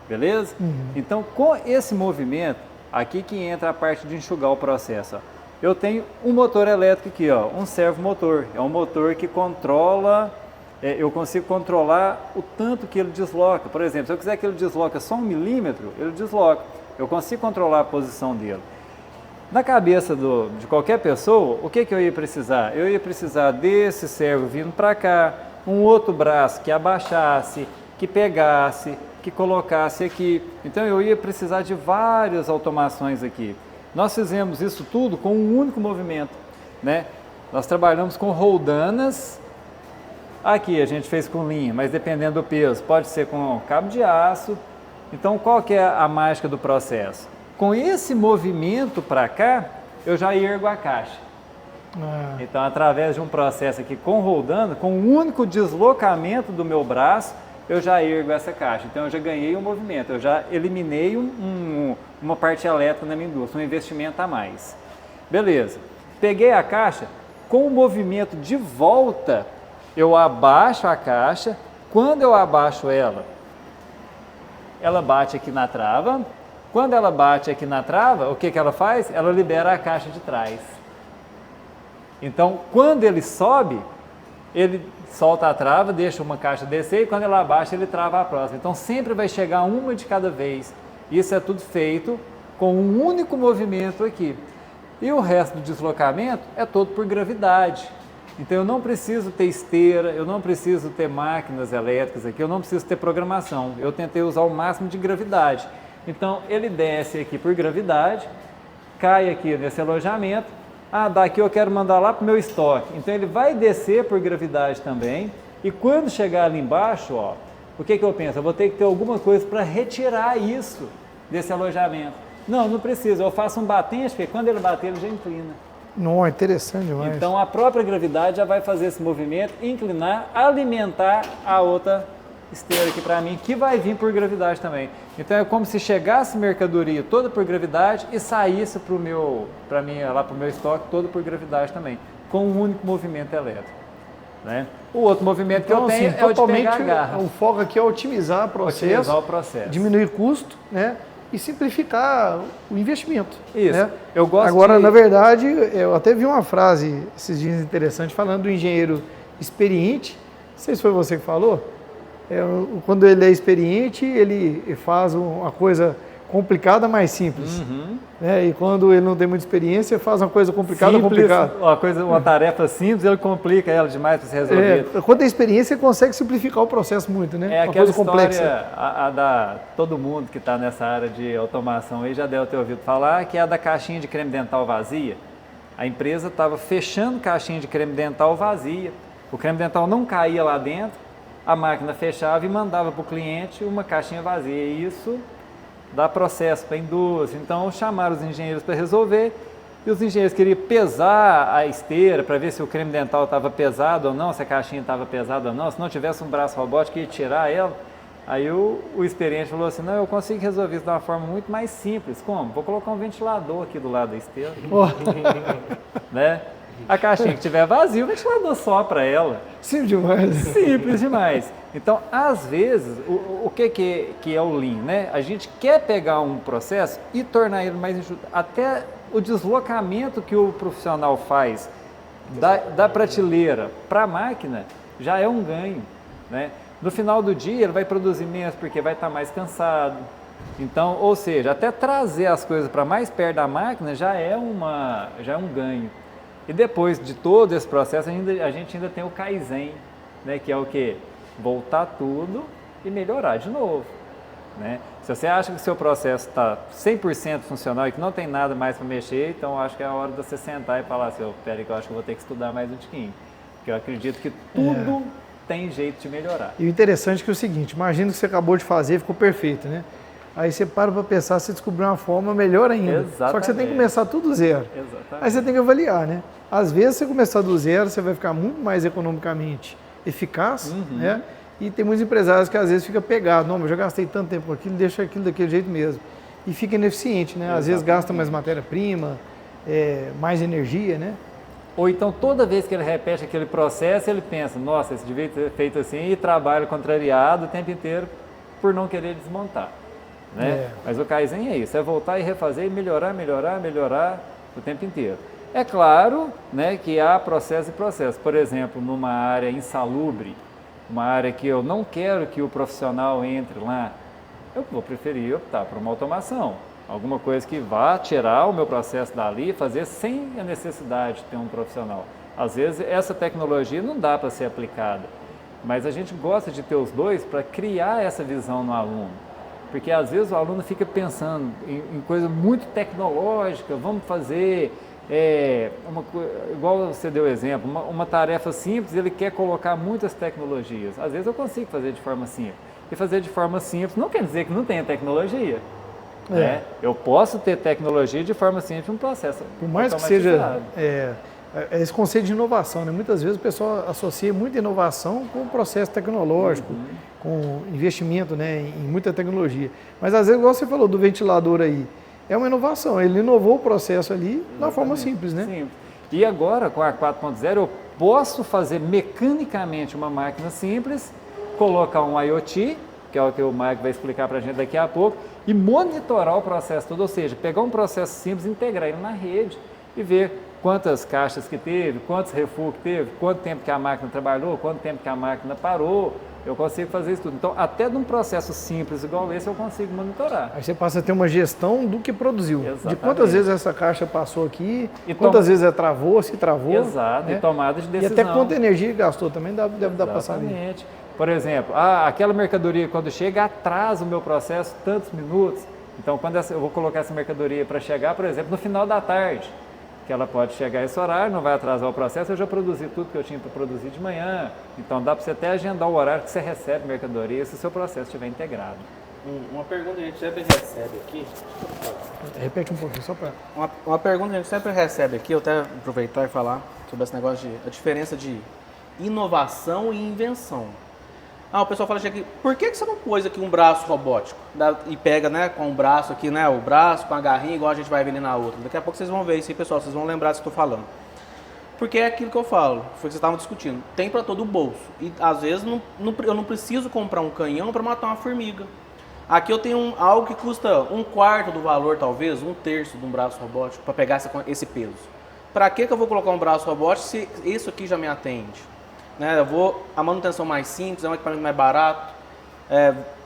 beleza? Então, com esse movimento, aqui que entra a parte de enxugar o processo, ó. Eu tenho um motor elétrico aqui, ó, um servomotor. É um motor que controla, eu consigo controlar o tanto que ele desloca. Por exemplo, se eu quiser que ele desloque só 1 milímetro, ele desloca. Eu consigo controlar a posição dele. Na cabeça de qualquer pessoa, o que eu ia precisar? Eu ia precisar desse servo vindo para cá, um outro braço que abaixasse, que pegasse, que colocasse aqui. Então eu ia precisar de várias automações aqui. Nós fizemos isso tudo com um único movimento, né? Nós trabalhamos com roldanas. Aqui a gente fez com linha, mas dependendo do peso, pode ser com cabo de aço. Então qual que é a mágica do processo? Com esse movimento para cá, eu já ergo a caixa. Então através de um processo aqui com roldana, com um único deslocamento do meu braço, eu já ergo essa caixa. Então eu já ganhei um movimento, eu já eliminei uma parte elétrica na minha indústria, um investimento a mais. Beleza, peguei a caixa, com o movimento de volta, eu abaixo a caixa. Quando eu abaixo ela bate aqui na trava. Quando ela bate aqui na trava, o que ela faz? Ela libera a caixa de trás. Então, quando ele sobe, ele solta a trava, deixa uma caixa descer, e quando ela abaixa, ele trava a próxima. Então, sempre vai chegar uma de cada vez. Isso é tudo feito com um único movimento aqui. E o resto do deslocamento é todo por gravidade. Então, eu não preciso ter esteira, eu não preciso ter máquinas elétricas aqui, eu não preciso ter programação. Eu tentei usar o máximo de gravidade. Então, ele desce aqui por gravidade, cai aqui nesse alojamento. Daqui eu quero mandar lá para o meu estoque. Então, ele vai descer por gravidade também. E quando chegar ali embaixo, ó, o que eu penso? Eu vou ter que ter alguma coisa para retirar isso desse alojamento. Não precisa. Eu faço um batente, porque quando ele bater, ele já inclina. Não, interessante demais. Então, a própria gravidade já vai fazer esse movimento, inclinar, alimentar a outra esteira aqui para mim, que vai vir por gravidade também. Então é como se chegasse mercadoria toda por gravidade e saísse para mim lá para o meu estoque todo por gravidade também, com um único movimento elétrico, né? O outro movimento então, que eu tenho assim, é o de pegar a garra. O foco aqui é otimizar o processo, diminuir custo, né? E simplificar o investimento. Isso. Né? Eu gosto. Agora, na verdade, eu até vi uma frase esses dias interessante falando do engenheiro experiente. Não sei se foi você que falou. Quando ele é experiente, ele faz uma coisa complicada mais simples. Né? E quando ele não tem muita experiência, faz uma coisa complicada complicada. Uma tarefa simples, ele complica ela demais para se resolver. Quando tem experiência, ele consegue simplificar o processo muito, né? É uma aquela coisa complexa. Todo mundo que está nessa área de automação aí já deve ter ouvido falar, que é a da caixinha de creme dental vazia. A empresa estava fechando caixinha de creme dental vazia. O creme dental não caía lá dentro, a máquina fechava e mandava para o cliente uma caixinha vazia. E isso dá processo para a indústria. Então chamaram os engenheiros para resolver, e os engenheiros queriam pesar a esteira para ver se o creme dental estava pesado ou não, se a caixinha estava pesada ou não. Se não tivesse um braço robótico, ia tirar ela. Aí o experiente falou assim: não, eu consigo resolver isso de uma forma muito mais simples. Como? Vou colocar um ventilador aqui do lado da esteira. Né? A caixinha que estiver vazia, o ventilador sopra ela. Simples demais. Simples demais. Então, às vezes, o que é o Lean, né? A gente quer pegar um processo e tornar ele mais enxuto. Até o deslocamento que o profissional faz da prateleira para a máquina já é um ganho, né? No final do dia, ele vai produzir menos porque vai estar mais cansado. Então, ou seja, até trazer as coisas para mais perto da máquina já é um ganho. E depois de todo esse processo, a gente ainda tem o Kaizen, né, que é o quê? Voltar tudo e melhorar de novo, né? Se você acha que o seu processo está 100% funcional e que não tem nada mais para mexer, então acho que é a hora de você sentar e falar assim: peraí que eu acho que eu vou ter que estudar mais um tiquinho, porque eu acredito que tudo tem jeito de melhorar. E o interessante é que é o seguinte: imagina que você acabou de fazer, ficou perfeito, né? Aí você para pensar, você descobriu uma forma melhor ainda. Exatamente. Só que você tem que começar tudo do zero. Exatamente. Aí você tem que avaliar, né? Às vezes, você começar do zero, você vai ficar muito mais economicamente eficaz, né? E tem muitos empresários que às vezes ficam pegados. Não, eu já gastei tanto tempo com aquilo, deixa aquilo daquele jeito mesmo. E fica ineficiente, né? Às vezes gasta mais matéria-prima, mais energia, né? Ou então, toda vez que ele repete aquele processo, ele pensa: nossa, isso devia ter feito assim, e trabalha contrariado o tempo inteiro por não querer desmontar. Né? Mas o Kaizen é isso, é voltar e refazer e melhorar o tempo inteiro. É claro, né, que há processo e processo. Por exemplo, numa área insalubre, uma área que eu não quero que o profissional entre lá, eu vou preferir optar por uma automação. Alguma coisa que vá tirar o meu processo dali e fazer sem a necessidade de ter um profissional. Às vezes essa tecnologia não dá para ser aplicada. Mas a gente gosta de ter os dois para criar essa visão no aluno. Porque às vezes o aluno fica pensando em coisa muito tecnológica, vamos fazer, igual você deu exemplo, uma tarefa simples, ele quer colocar muitas tecnologias. Às vezes eu consigo fazer de forma simples. E fazer de forma simples não quer dizer que não tenha tecnologia. Né? Eu posso ter tecnologia de forma simples um processo. Por mais que seja esse conceito de inovação, né? Muitas vezes o pessoal associa muita inovação com o processo tecnológico, com investimento, né, em muita tecnologia. Mas às vezes, igual você falou do ventilador aí, é uma inovação, ele inovou o processo ali na forma simples, né? Simples. E agora, com a 4.0, eu posso fazer mecanicamente uma máquina simples, colocar um IoT, que é o que o Mike vai explicar para a gente daqui a pouco, e monitorar o processo todo, ou seja, pegar um processo simples, integrar ele na rede e ver quantas caixas que teve, quantos refus que teve, quanto tempo que a máquina trabalhou, quanto tempo que a máquina parou, eu consigo fazer isso tudo. Então, até de um processo simples igual esse, eu consigo monitorar. Aí você passa a ter uma gestão do que produziu. Exatamente. De quantas vezes essa caixa passou aqui, quantas vezes ela travou, se travou. Exato, né? E tomada de decisão. E até quanta energia gastou também deve dar para saber. Exatamente. Por exemplo, aquela mercadoria quando chega atrasa o meu processo tantos minutos. Então, quando eu vou colocar essa mercadoria para chegar, por exemplo, no final da tarde, que ela pode chegar a esse horário, não vai atrasar o processo, eu já produzi tudo que eu tinha para produzir de manhã. Então, dá para você até agendar o horário que você recebe mercadoria se o seu processo estiver integrado. Uma pergunta que a gente sempre recebe aqui. Repete um pouquinho, só para... Uma pergunta que a gente sempre recebe aqui, eu até aproveitar e falar sobre esse negócio de a diferença de inovação e invenção. O pessoal fala aqui, por que você não pôs aqui um braço robótico? E pega, né, com um braço aqui, né, o braço com a garrinha, igual a gente vai ver ali na outra. Daqui a pouco vocês vão ver isso aí, pessoal, vocês vão lembrar do que eu estou falando. Porque é aquilo que eu falo, foi o que vocês estavam discutindo. Tem para todo o bolso. E às vezes eu não preciso comprar um canhão para matar uma formiga. Aqui eu tenho algo que custa 1/4 do valor, talvez, 1/3 de um braço robótico, para pegar esse peso. Para que eu vou colocar um braço robótico se isso aqui já me atende? Né, a manutenção mais simples, é um equipamento mais barato,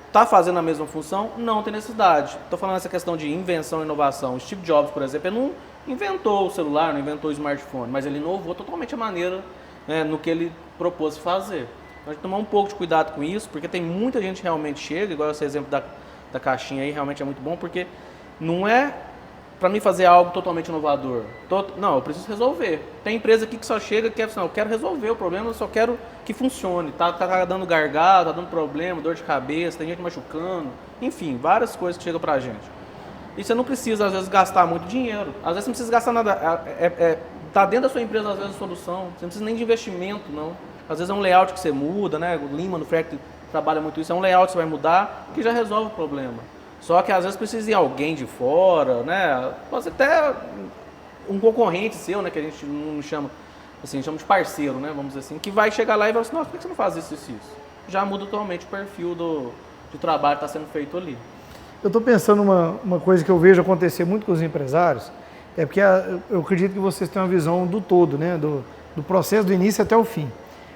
está fazendo a mesma função? Não tem necessidade. Estou falando essa questão de invenção e inovação. Steve Jobs, por exemplo, ele não inventou o celular, não inventou o smartphone, mas ele inovou totalmente a maneira no que ele propôs fazer. Então, a gente tomar um pouco de cuidado com isso, porque tem muita gente que realmente chega, igual esse exemplo da caixinha aí, realmente é muito bom, porque não é para mim fazer algo totalmente inovador. Não, eu preciso resolver. Tem empresa aqui que só chega e quer assim, eu quero resolver o problema, eu só quero que funcione. Tá dando gargalo, tá dando problema, dor de cabeça, tem gente machucando, enfim, várias coisas que chegam pra gente. E você não precisa, às vezes, gastar muito dinheiro. Às vezes você não precisa gastar nada. Tá dentro da sua empresa, às vezes, a solução. Você não precisa nem de investimento, não. Às vezes é um layout que você muda, né? O Lean Manufacturing trabalha muito isso. É um layout que você vai mudar que já resolve o problema. Só que às vezes precisa de alguém de fora, né? Pode ser até um concorrente seu, né? Que a gente não chama, assim, chama de parceiro, né? Vamos dizer assim, que vai chegar lá e vai assim, nossa, por que você não faz isso? Já muda totalmente o perfil do trabalho que está sendo feito ali. Eu estou pensando uma coisa que eu vejo acontecer muito com os empresários, é porque eu acredito que vocês têm uma visão do todo, né? Do processo do início até o fim.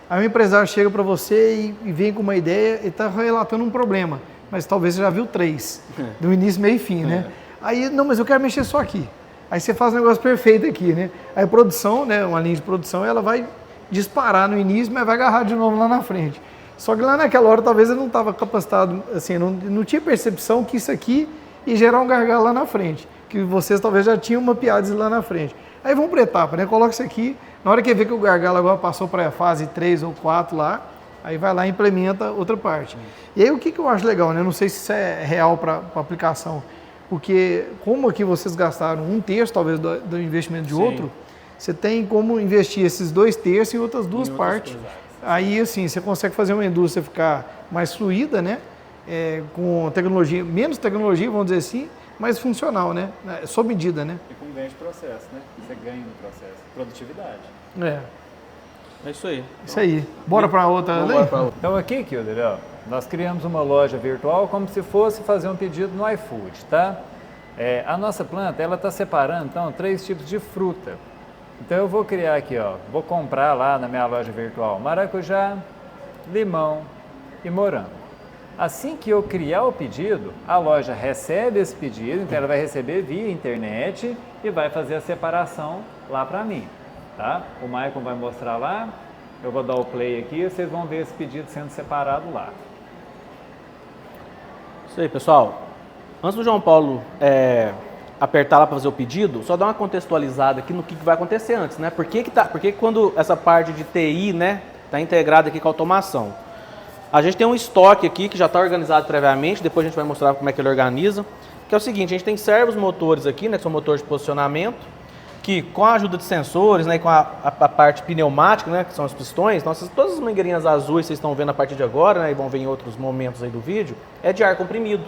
Aí o empresário chega para você e vem com uma ideia e está relatando um problema. Mas talvez você já viu 3, do início, meio e fim, né? Aí, não, mas eu quero mexer só aqui. Aí você faz um negócio perfeito aqui, né? Aí a produção, né, uma linha de produção, ela vai disparar no início, mas vai agarrar de novo lá na frente. Só que lá naquela hora, talvez ele não estava capacitado, assim, não tinha percepção que isso aqui ia gerar um gargalo lá na frente. Que vocês talvez já tinham mapeado isso lá na frente. Aí vamos para etapa, né? Coloca isso aqui, na hora que vê que o gargalo agora passou para a fase 3 ou 4 lá, aí vai lá e implementa outra parte. E aí o que eu acho legal, né? Eu não sei se isso é real para aplicação, porque como aqui vocês gastaram 1/3 talvez do investimento de outro, você tem como investir esses 2/3 em outras duas partes. Aí assim, você consegue fazer uma indústria ficar mais fluida, né? Com tecnologia, menos tecnologia, vamos dizer assim, mais funcional, né? Sob medida, né? E com ganho de processo, né? Você ganha no processo. Produtividade. É isso aí. Isso aí. Bora para outra. Então aqui, Kilder, nós criamos uma loja virtual como se fosse fazer um pedido no iFood, tá? A nossa planta, ela está separando, então, 3 tipos de fruta. Então eu vou criar aqui, vou comprar lá na minha loja virtual maracujá, limão e morango. Assim que eu criar o pedido, a loja recebe esse pedido, então ela vai receber via internet e vai fazer a separação lá para mim. Tá? O Maicon vai mostrar lá Eu vou dar o play aqui e vocês vão ver esse pedido sendo separado lá. Isso aí, pessoal. Antes do João Paulo apertar lá para fazer o pedido, só dar uma contextualizada aqui no que vai acontecer antes, né? Por que quando essa parte de TI, né, está integrada aqui com a automação? A gente tem um estoque aqui que já está organizado previamente, depois a gente vai mostrar como é que ele organiza, que é o seguinte, a gente tem servos motores aqui, né, que são motores de posicionamento, que com a ajuda de sensores, né, e com a parte pneumática, né, que são os pistões, todas as mangueirinhas azuis vocês estão vendo a partir de agora, né, e vão ver em outros momentos aí do vídeo, é de ar comprimido.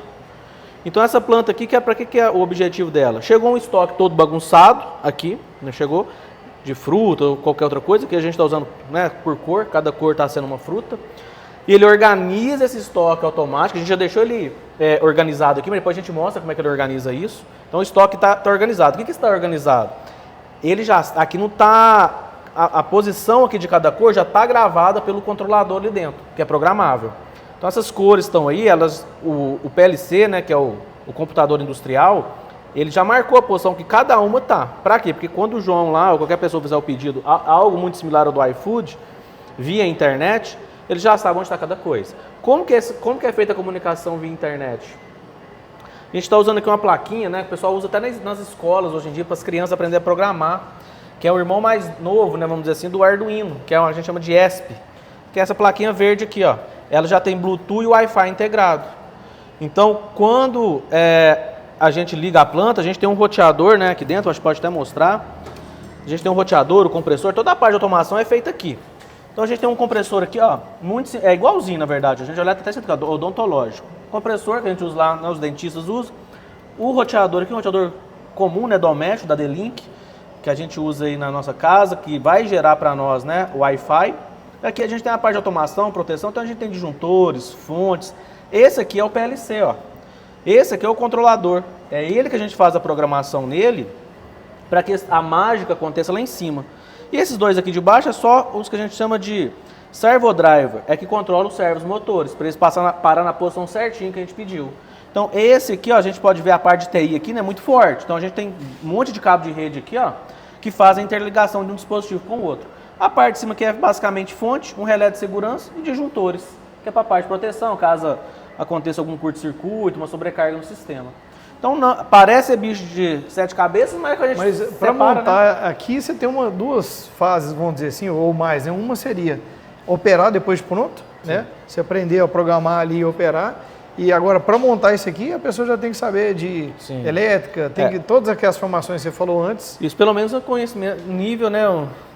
Então essa planta aqui, para que é o objetivo dela? Chegou um estoque todo bagunçado aqui, né, chegou de fruta ou qualquer outra coisa, que a gente está usando, né, por cor, cada cor está sendo uma fruta. E ele organiza esse estoque automático, a gente já deixou ele organizado aqui, mas depois a gente mostra como é que ele organiza isso. Então o estoque está organizado. O que está organizado? Ele já, aqui não está, a posição aqui de cada cor já está gravada pelo controlador ali dentro, que é programável. Então essas cores estão aí, o PLC, né, que é o computador industrial, ele já marcou a posição que cada uma está. Para quê? Porque quando o João lá, ou qualquer pessoa fizer o pedido, algo muito similar ao do iFood, via internet, ele já sabe onde está cada coisa. Como que é feita a comunicação via internet? A gente está usando aqui uma plaquinha, né, que o pessoal usa até nas escolas hoje em dia para as crianças aprenderem a programar, que é o irmão mais novo, né, vamos dizer assim, do Arduino, que a gente chama de ESP, que é essa plaquinha verde aqui, ó. Ela já tem Bluetooth e Wi-Fi integrado. Então, quando a gente liga a planta, a gente tem um roteador, né, aqui dentro, acho que pode até mostrar. A gente tem um roteador, o compressor, toda a parte de automação é feita aqui. Então a gente tem um compressor aqui, ó, é igualzinho na verdade, a gente olha até certificado odontológico. Compressor que a gente usa lá, né, os dentistas usam. O roteador aqui, um roteador comum, né, doméstico, da D-Link, que a gente usa aí na nossa casa, que vai gerar para nós, né, o Wi-Fi. Aqui a gente tem a parte de automação, proteção, então a gente tem disjuntores, fontes. Esse aqui é o PLC, ó. Esse aqui é o controlador. É ele que a gente faz a programação nele para que a mágica aconteça lá em cima. E esses dois aqui de baixo é só os que a gente chama de servo driver, é que controla os servos motores, para eles parar na posição certinha que a gente pediu. Então esse aqui, ó, a gente pode ver a parte de TI aqui, né, muito forte. Então a gente tem um monte de cabo de rede aqui, ó, que faz a interligação de um dispositivo com o outro. A parte de cima aqui é basicamente fonte, um relé de segurança e disjuntores, que é para a parte de proteção, caso aconteça algum curto-circuito, uma sobrecarga no sistema. Então não, parece bicho de 7 cabeças, mas é que a gente para montar, né? Aqui você tem duas fases, vamos dizer assim, ou mais, né? Uma seria operar depois de pronto, né? Você aprender a programar ali e operar. E agora, para montar isso aqui, a pessoa já tem que saber de elétrica, tem que todas aquelas formações que você falou antes. Isso, pelo menos o conhecimento, nível, né,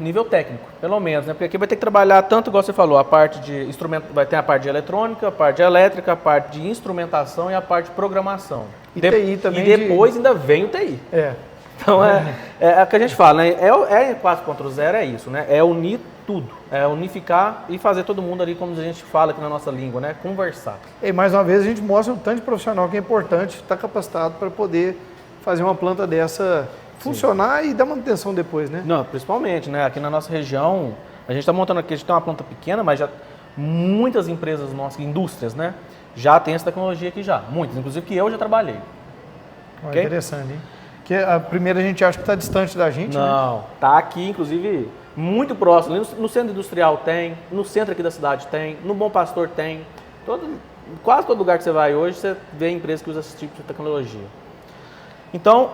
nível técnico, pelo menos, né? Porque aqui vai ter que trabalhar tanto, igual você falou, a parte de instrumento, vai ter a parte de eletrônica, a parte de elétrica, a parte de instrumentação e a parte de programação. E TI também. E depois ainda vem o TI. Então é o que a gente fala, né? É 4.0 é isso, né? É unir tudo, é unificar e fazer todo mundo ali, como a gente fala aqui na nossa língua, né? Conversar. E mais uma vez a gente mostra o tanto de profissional que é importante estar capacitado para poder fazer uma planta dessa funcionar e dar manutenção depois, né? Não, principalmente, né? Aqui na nossa região, a gente está montando aqui, a gente tem uma planta pequena, mas já muitas empresas nossas, indústrias, né? Já tem essa tecnologia aqui já, muitas, inclusive que eu já trabalhei. Okay? Interessante, hein? Que a primeira a gente acha que está distante da gente, não, né? Tá aqui, inclusive, muito próximo. No centro industrial tem, no centro aqui da cidade tem, no Bom Pastor tem. Quase todo lugar que você vai hoje, você vê empresas que usam esse tipo de tecnologia. Então,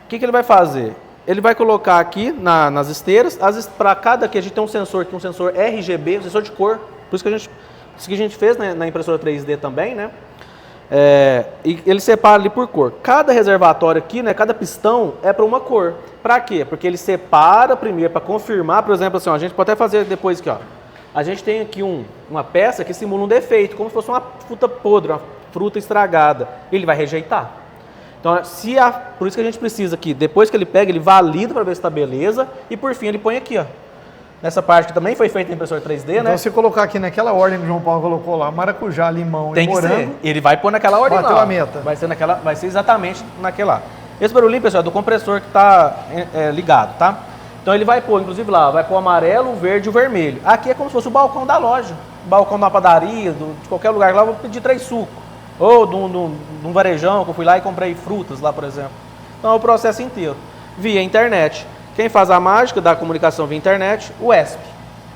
o que ele vai fazer? Ele vai colocar aqui nas esteiras, para cada aqui a gente tem um sensor aqui, um sensor RGB, um sensor de cor. Por isso que a gente fez, né, na impressora 3D também, né? E ele separa ali por cor. Cada reservatório aqui, né, cada pistão é para uma cor. Para quê? Porque ele separa primeiro para confirmar, por exemplo, assim, ó, a gente pode até fazer depois aqui, ó. A gente tem aqui uma peça que simula um defeito, como se fosse uma fruta podre, uma fruta estragada. Ele vai rejeitar. Então, por isso que a gente precisa aqui, depois que ele pega, ele valida para ver se está beleza e por fim ele põe aqui, ó. Nessa parte que também foi feita em impressora 3D, então, né? Se você colocar aqui naquela ordem que o João Paulo colocou lá, maracujá, limão tem e morango... Tem que ser. Ele vai pôr naquela ordem bateu lá. A meta. Vai ser exatamente naquela. Esse barulhinho, pessoal, é do compressor que está ligado, tá? Então ele vai pôr, inclusive lá, vai pôr o amarelo, o verde e o vermelho. Aqui é como se fosse o balcão da loja. O balcão de uma padaria, de qualquer lugar lá, eu vou pedir 3 sucos. Ou de um varejão, que eu fui lá e comprei frutas lá, por exemplo. Então é o processo inteiro. Via internet. Quem faz a mágica da comunicação via internet? O ESP.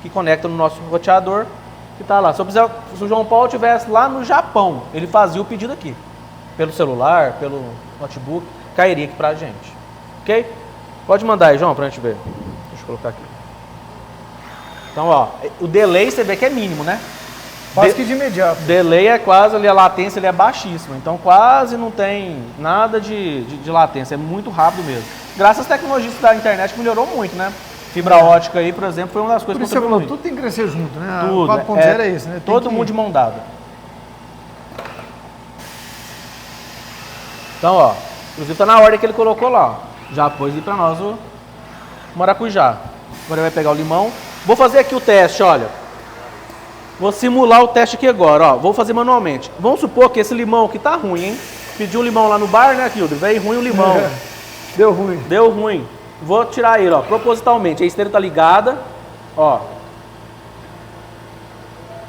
que conecta no nosso roteador, que está lá. Se o João Paulo estivesse lá no Japão, ele fazia o pedido aqui, pelo celular, pelo notebook, cairia aqui pra gente. Ok? Pode mandar aí, João, pra gente ver. Deixa eu colocar aqui. Então, ó, o delay você vê que é mínimo, né? Quase que de imediato. Delay é quase ali, a latência ele é baixíssima, então quase não tem nada de latência, é muito rápido mesmo. Graças às tecnologias da internet que melhorou muito, né? Fibra ótica aí, por exemplo, foi uma das coisas Por que isso você falou, muito. tudo tem que crescer junto, né? Tudo. 4.0 é isso, né? Tem Todo que... mundo de mão dada. Então, ó, inclusive tá na ordem que ele colocou lá, ó. Já pôs ali pra nós o maracujá. Agora ele vai pegar o limão. Vou fazer aqui o teste, olha. Vou simular o teste aqui agora, ó. Vou fazer manualmente. Vamos supor que esse limão aqui tá ruim, hein? Pedi um limão lá no bar, né, Kildo? Veio ruim o limão. Deu ruim. Deu ruim. Vou tirar ele, ó, propositalmente. A esteira tá ligada, ó.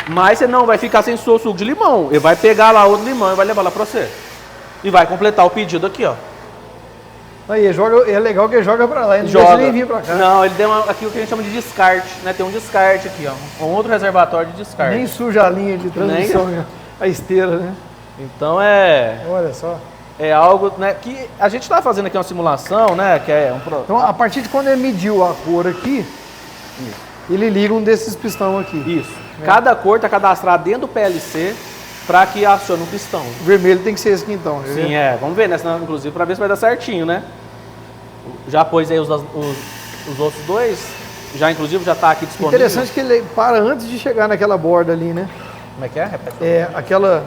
Mas você não vai ficar sem seu suco de limão. Ele vai pegar lá outro limão e vai levar lá pra você. E vai completar o pedido aqui, ó. Aí, é legal que ele joga pra lá, ele não Joga. deixa nem vir pra cá. Não, ele deu aqui o que a gente chama de descarte, né? Tem um descarte aqui, ó. Um outro reservatório de descarte. Nem suja a linha de transmissão, né? A esteira, né? Então é Olha só. algo, né, que a gente está fazendo aqui uma simulação, né? Que é Então, a partir de quando ele mediu a cor aqui, ele liga um desses pistão aqui. Isso. Cada cor está cadastrada dentro do PLC para que acione um pistão. O vermelho tem que ser esse aqui, então. Sim, vamos ver, né? Senão, inclusive, para ver se vai dar certinho, né? Já pôs aí os outros dois. Já, inclusive, já está aqui disponível. Interessante que ele para antes de chegar naquela borda ali, né? Como é que é? Repete. É, aquela...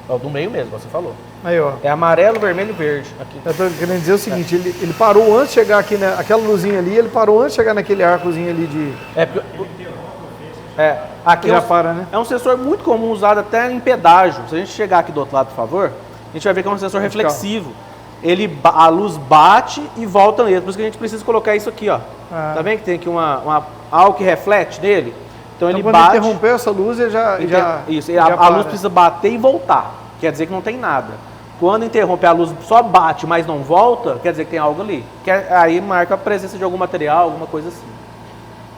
Ó, do meio mesmo, você falou. Aí, ó. É amarelo, vermelho e verde. Aqui. Eu tô querendo dizer o seguinte, ele parou antes de chegar aqui, aquela luzinha ali, ele parou antes de chegar naquele arcozinho ali de... Aqui Já para, né? É um sensor muito comum usado até em pedágio. Se a gente chegar aqui do outro lado, por favor, a gente vai ver que é um sensor reflexivo. A luz bate e volta nele. Por isso que a gente precisa colocar isso aqui, ó. Tá vendo que tem aqui algo que reflete nele? Então ele quando bate. ele interrompeu essa luz, ele já Isso, já a para. luz precisa bater e voltar. Quer dizer que não tem nada. Quando interrompe a luz, só bate, mas não volta, quer dizer que tem algo ali. Aí marca a presença de algum material, alguma coisa assim.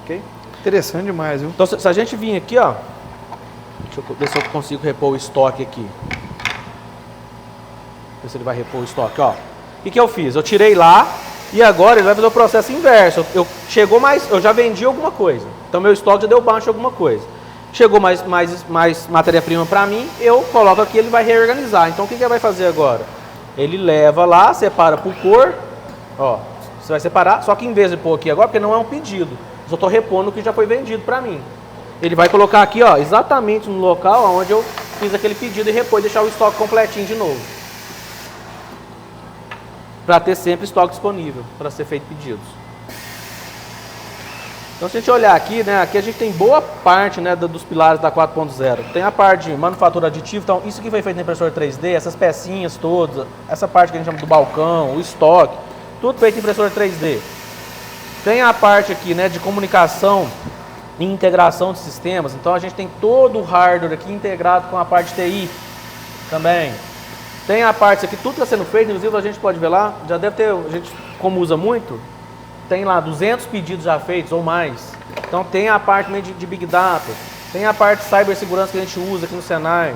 Ok? Interessante demais, viu? Então, se a gente vir aqui, ó, deixa eu ver se eu consigo repor o estoque aqui. Ver se ele vai repor o estoque, ó. O que eu fiz? Eu tirei lá e agora ele vai fazer o processo inverso. Eu já vendi alguma coisa. Então, meu estoque já deu baixo alguma coisa. Chegou mais matéria-prima para mim, eu coloco aqui, ele vai reorganizar. Então, o que ele vai fazer agora? Ele leva lá, separa por cor, ó. Você vai separar, só que em vez de pôr aqui agora, porque não é um pedido. Eu só estou repondo o que já foi vendido para mim. Ele vai colocar aqui, ó, exatamente no local onde eu fiz aquele pedido e repor, deixar o estoque completinho de novo. Para ter sempre estoque disponível, para ser feito pedidos. Então, se a gente olhar aqui, né, aqui a gente tem boa parte, né, dos pilares da 4.0. Tem a parte de manufatura aditiva, então isso que foi feito na impressora 3D, essas pecinhas todas, essa parte que a gente chama do balcão, o estoque, tudo feito em impressora 3D. Tem a parte aqui, né, de comunicação e integração de sistemas. Então a gente tem todo o hardware aqui integrado com a parte de TI também. Tem a parte aqui, tudo está sendo feito, inclusive a gente pode ver lá, já deve ter, a gente como usa muito, tem lá 200 pedidos já feitos ou mais. Então tem a parte de Big Data, tem a parte de cibersegurança que a gente usa aqui no Senai.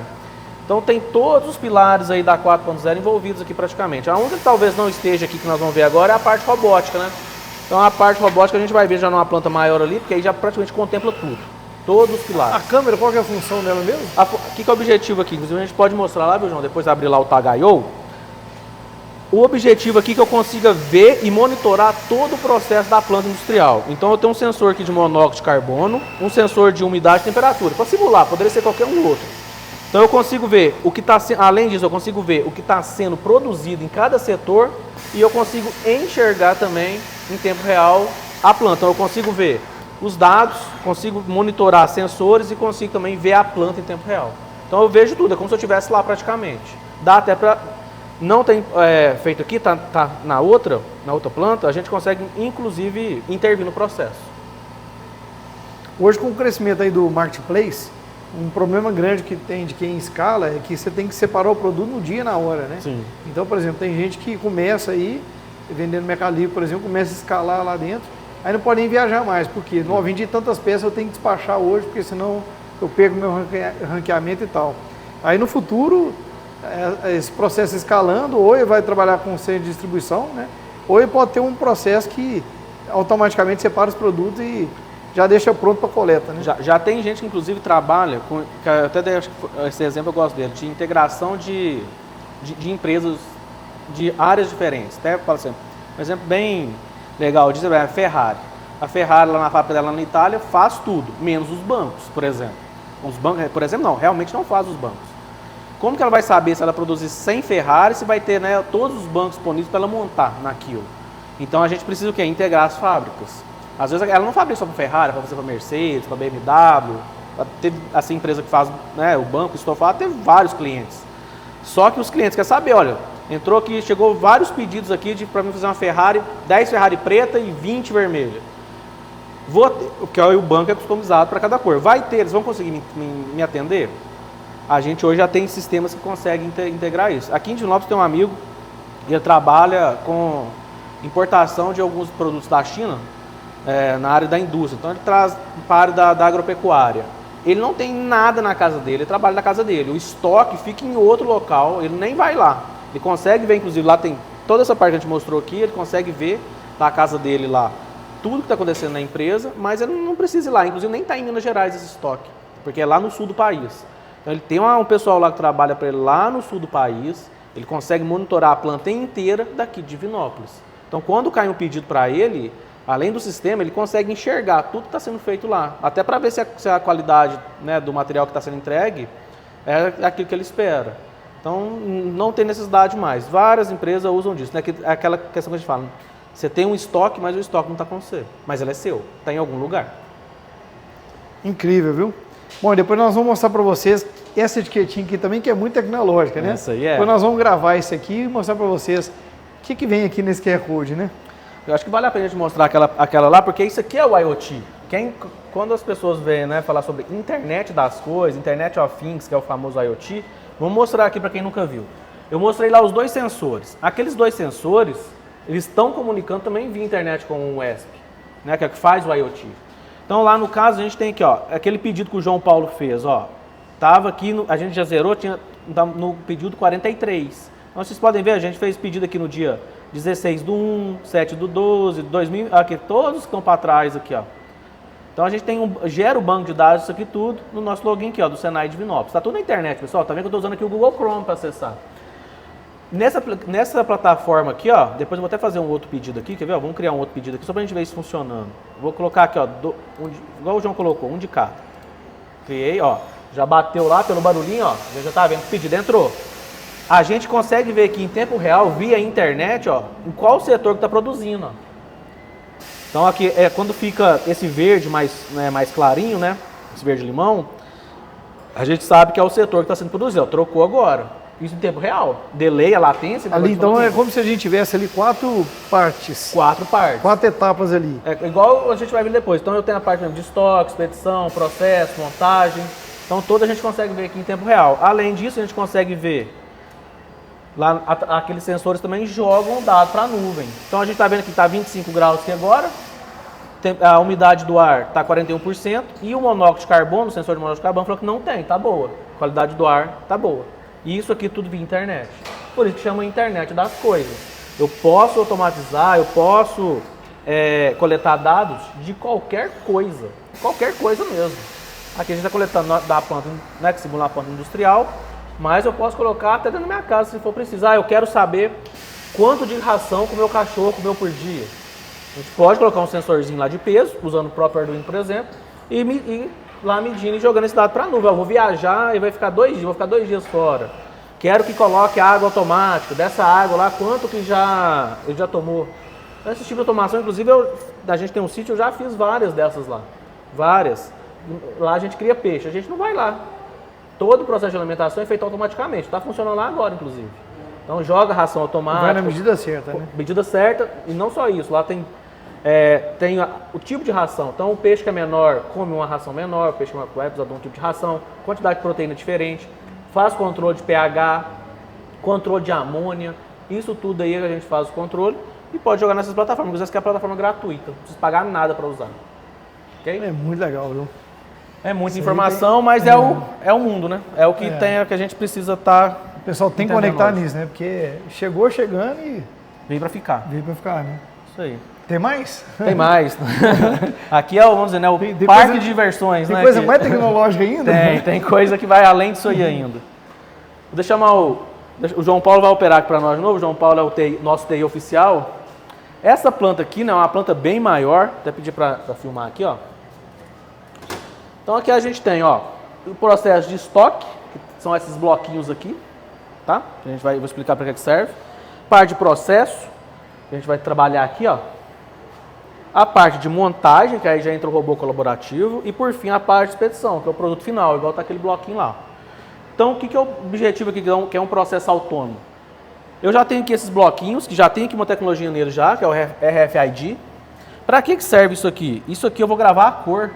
Então tem todos os pilares aí da 4.0 envolvidos aqui praticamente. A única que talvez não esteja aqui que nós vamos ver agora é a parte robótica, né? Então a parte robótica a gente vai ver já numa planta maior ali, porque aí já praticamente contempla tudo. Todos os pilares. A câmera, qual que é a função dela mesmo? O que é o objetivo aqui? Inclusive a gente pode mostrar lá, viu, João? Depois de abrir lá o Tag.io. O objetivo aqui é que eu consiga ver e monitorar todo o processo da planta industrial. Então eu tenho um sensor aqui de monóxido de carbono, um sensor de umidade e temperatura. Para simular, poderia ser qualquer um outro. Então eu consigo ver o que está sendo, além disso, eu consigo ver o que está sendo produzido em cada setor e eu consigo enxergar também em tempo real a planta. Então eu consigo ver os dados, consigo monitorar sensores e consigo também ver a planta em tempo real. Então eu vejo tudo, é como se eu estivesse lá praticamente. Dá até para... Não tem feito aqui, tá na outra planta, a gente consegue inclusive intervir no processo. Hoje com o crescimento aí do marketplace, um problema grande que tem de quem escala é que você tem que separar o produto no dia e na hora, né? Sim. Então, por exemplo, tem gente que começa aí, vendendo Mercado Livre, por exemplo, começa a escalar lá dentro aí não podem viajar mais, porque não vendi tantas peças, eu tenho que despachar hoje, porque senão eu perco meu ranqueamento e tal. Aí no futuro, esse processo escalando, ou ele vai trabalhar com centro de distribuição, né? Ou ele pode ter um processo que automaticamente separa os produtos e já deixa pronto para coleta, né? Já tem gente que inclusive trabalha com, até acho que esse exemplo eu gosto dele, de integração de empresas de áreas diferentes. Até falo assim, um exemplo bem legal disso é a Ferrari. A Ferrari lá na fábrica dela na Itália faz tudo, menos os bancos, por exemplo. Os bancos, por exemplo, não, realmente não faz os bancos. Como que ela vai saber se ela produzir 100 Ferrari, se vai ter, né, todos os bancos disponíveis para ela montar naquilo? Então a gente precisa o quê? Integrar as fábricas. Às vezes ela não fabrica só para Ferrari, para fazer para Mercedes, para BMW. Teve essa empresa que faz, né, o banco, o estofado, teve vários clientes. Só que os clientes querem saber, olha, entrou aqui, chegou vários pedidos aqui para mim fazer uma Ferrari, 10 Ferrari preta e 20 vermelha. Que o banco é customizado para cada cor. Vai ter, eles vão conseguir me atender? A gente hoje já tem sistemas que conseguem integrar isso. Aqui em Divinópolis tem um amigo, ele trabalha com importação de alguns produtos da China, na área da indústria. Então ele traz para a área da agropecuária. Ele não tem nada na casa dele, ele trabalha na casa dele. O estoque fica em outro local, ele nem vai lá. Ele consegue ver, inclusive lá tem toda essa parte que a gente mostrou aqui, ele consegue ver da casa dele lá tudo que está acontecendo na empresa, mas ele não precisa ir lá. Inclusive nem está em Minas Gerais esse estoque, porque é lá no sul do país. Então ele tem um pessoal lá que trabalha para ele lá no sul do país, ele consegue monitorar a planta inteira daqui de Divinópolis. Então quando cai um pedido para ele, além do sistema, ele consegue enxergar tudo que está sendo feito lá, até para ver se a qualidade, né, do material que está sendo entregue é aquilo que ele espera. Então não tem necessidade mais. Várias empresas usam disso, né? Aquela questão que a gente fala, você tem um estoque, mas o estoque não está com você, mas ele é seu, está em algum lugar. Incrível, viu? Bom, depois nós vamos mostrar para vocês essa etiquetinha aqui também, que é muito tecnológica, né? Essa aí é. Depois nós vamos gravar isso aqui e mostrar para vocês o que vem aqui nesse QR Code, né? Eu acho que vale a pena a gente mostrar aquela lá, porque isso aqui é o IoT. Quando as pessoas veem, né, falar sobre internet das coisas, Internet of Things, que é o famoso IoT, vamos mostrar aqui para quem nunca viu. Eu mostrei lá os dois sensores. Aqueles dois sensores, eles estão comunicando também via internet com o WESP, né, que é o que faz o IoT. Então lá no caso a gente tem aqui, ó, aquele pedido que o João Paulo fez, ó. Tava aqui, a gente já zerou, tinha no pedido 43. Então vocês podem ver, a gente fez pedido aqui no dia 16/1, 7/12, 2000, aqui todos que estão para trás aqui, ó. Então a gente gera o banco de dados, isso aqui tudo, no nosso login aqui, ó, do Senai Divinópolis. Está tudo na internet, pessoal. Tá vendo que eu estou usando aqui o Google Chrome para acessar. Nessa plataforma aqui, ó, depois eu vou até fazer um outro pedido aqui, quer ver? Vamos criar um outro pedido aqui só para a gente ver isso funcionando. Vou colocar aqui, ó, igual o João colocou, um de cada. Criei, ó, já bateu lá pelo barulhinho, ó, já tá vendo que o pedido entrou. A gente consegue ver aqui em tempo real, via internet, ó, em qual setor que está produzindo, ó. Então aqui, quando fica esse verde mais clarinho, né, esse verde limão, a gente sabe que é o setor que está sendo produzido, ó, trocou agora. Isso em tempo real. Delay, a latência. Ali então é como se a gente tivesse ali 4 partes. 4 partes. 4 etapas ali. É igual a gente vai ver depois. Então eu tenho a parte mesmo de estoque, expedição, processo, montagem. Então toda a gente consegue ver aqui em tempo real. Além disso, a gente consegue ver lá aqueles sensores também jogam dado para a nuvem. Então a gente está vendo que está 25 graus aqui agora. A umidade do ar está 41% e o monóxido de carbono, o sensor de monóxido de carbono falou que não tem, está boa. A qualidade do ar está boa. E isso aqui tudo via internet. Por isso que chama internet das coisas. Eu posso automatizar, eu posso coletar dados de qualquer coisa mesmo. Aqui a gente está coletando da planta, né, que simula a planta industrial, mas eu posso colocar até dentro da minha casa se for preciso. Eu quero saber quanto de ração que o meu cachorro comeu por dia. A gente pode colocar um sensorzinho lá de peso, usando o próprio Arduino, por exemplo, e lá medindo e jogando esse dado para a nuvem. Eu vou viajar e vai ficar 2 dias, vou ficar 2 dias fora. Quero que coloque água automática, dessa água lá, quanto que ele já tomou. Esse tipo de automação, inclusive, a gente tem um sítio, eu já fiz várias dessas lá. Várias. Lá a gente cria peixe, a gente não vai lá. Todo o processo de alimentação é feito automaticamente. Está funcionando lá agora, inclusive. Então joga ração automática. Vai na medida certa, né? Medida certa, e não só isso, lá tem o tipo de ração. Então o peixe que é menor come uma ração menor, o peixe que vai precisar de um tipo de ração, quantidade de proteína diferente, faz controle de pH, controle de amônia, isso tudo aí a gente faz o controle e pode jogar nessas plataformas. Às vezes que é a plataforma gratuita, não precisa pagar nada para usar. Okay? É muito legal, viu? É muita informação, mas é o mundo, né? É o que tem, é o que a gente precisa estar. O pessoal tem que conectar nisso, né? Porque chegando e Veio para ficar. veio pra ficar, né? Isso aí. Tem mais? Tem mais. Aqui é, vamos dizer, né, o Tem parque coisa- de diversões, Tem né? coisa aqui. mais tecnológica ainda? Tem coisa que vai além disso aí ainda. Vou chamar o João Paulo vai operar aqui para nós de novo. O João Paulo é o nosso TI oficial. Essa planta aqui, né, é uma planta bem maior. Até pedir para filmar aqui, ó. Então aqui a gente tem, ó, o processo de estoque, que são esses bloquinhos aqui, tá? Vou explicar para que serve. Parte de processo, que a gente vai trabalhar aqui, ó. A parte de montagem, que aí já entra o robô colaborativo, e por fim a parte de expedição, que é o produto final, igual tá aquele bloquinho lá. Então o que é o objetivo aqui, que é um processo autônomo? Eu já tenho aqui esses bloquinhos, que já tem aqui uma tecnologia nele já, que é o RFID. Para que serve isso aqui? Isso aqui eu vou gravar a cor.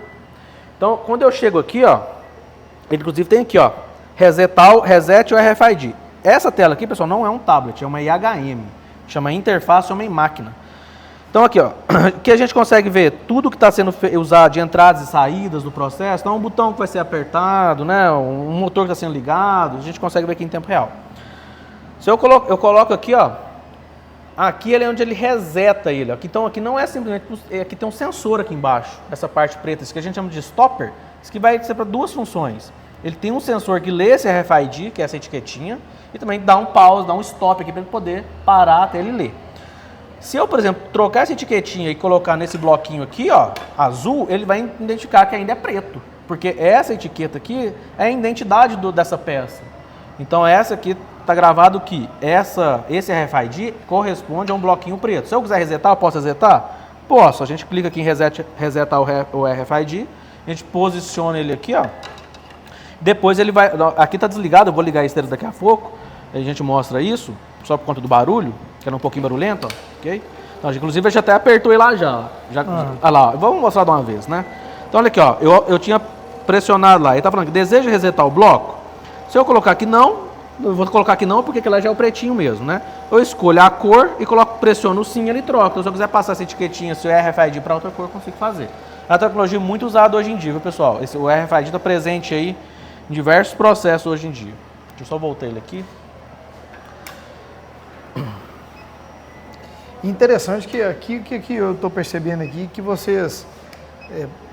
Então quando eu chego aqui, ó, ele inclusive tem aqui, ó, reset o RFID. Essa tela aqui, pessoal, não é um tablet, é uma IHM, chama Interface Homem-Máquina. Então aqui, ó, que a gente consegue ver tudo que está sendo usado de entradas e saídas do processo. Então um botão que vai ser apertado, né, um motor que está sendo ligado, a gente consegue ver aqui em tempo real. Se eu coloco aqui, ó, aqui ele é onde ele reseta ele. Ó. Então aqui não é simplesmente, aqui tem um sensor aqui embaixo, essa parte preta, isso que a gente chama de stopper, isso que vai ser para duas funções. Ele tem um sensor que lê esse RFID, que é essa etiquetinha, e também dá um pause, dá um stop aqui para ele poder parar até ele ler. Se eu, por exemplo, trocar essa etiquetinha e colocar nesse bloquinho aqui, ó, azul, ele vai identificar que ainda é preto. Porque essa etiqueta aqui é a identidade dessa peça. Então essa aqui está gravado que esse RFID corresponde a um bloquinho preto. Se eu quiser resetar, eu posso resetar? Posso. A gente clica aqui em resetar o RFID, a gente posiciona ele aqui, ó. Depois ele vai... Aqui está desligado, eu vou ligar esse deles daqui a pouco. A gente mostra isso, só por conta do barulho, que era um pouquinho barulhento, ó, ok? Então, inclusive, a gente até apertou ele lá já. Olha lá, ó, vamos mostrar de uma vez, né? Então, olha aqui, ó, eu tinha pressionado lá, ele tá falando que deseja resetar o bloco. Se eu colocar aqui não, eu vou colocar aqui não, porque aqui lá já é o pretinho mesmo, né? Eu escolho a cor e pressiono o sim e ele troca. Então, se eu quiser passar essa etiquetinha, se o RFID para outra cor, eu consigo fazer. É uma tecnologia muito usada hoje em dia, viu, pessoal? O RFID está presente aí em diversos processos hoje em dia. Deixa eu só voltar ele aqui. Interessante que aqui que eu estou percebendo aqui que vocês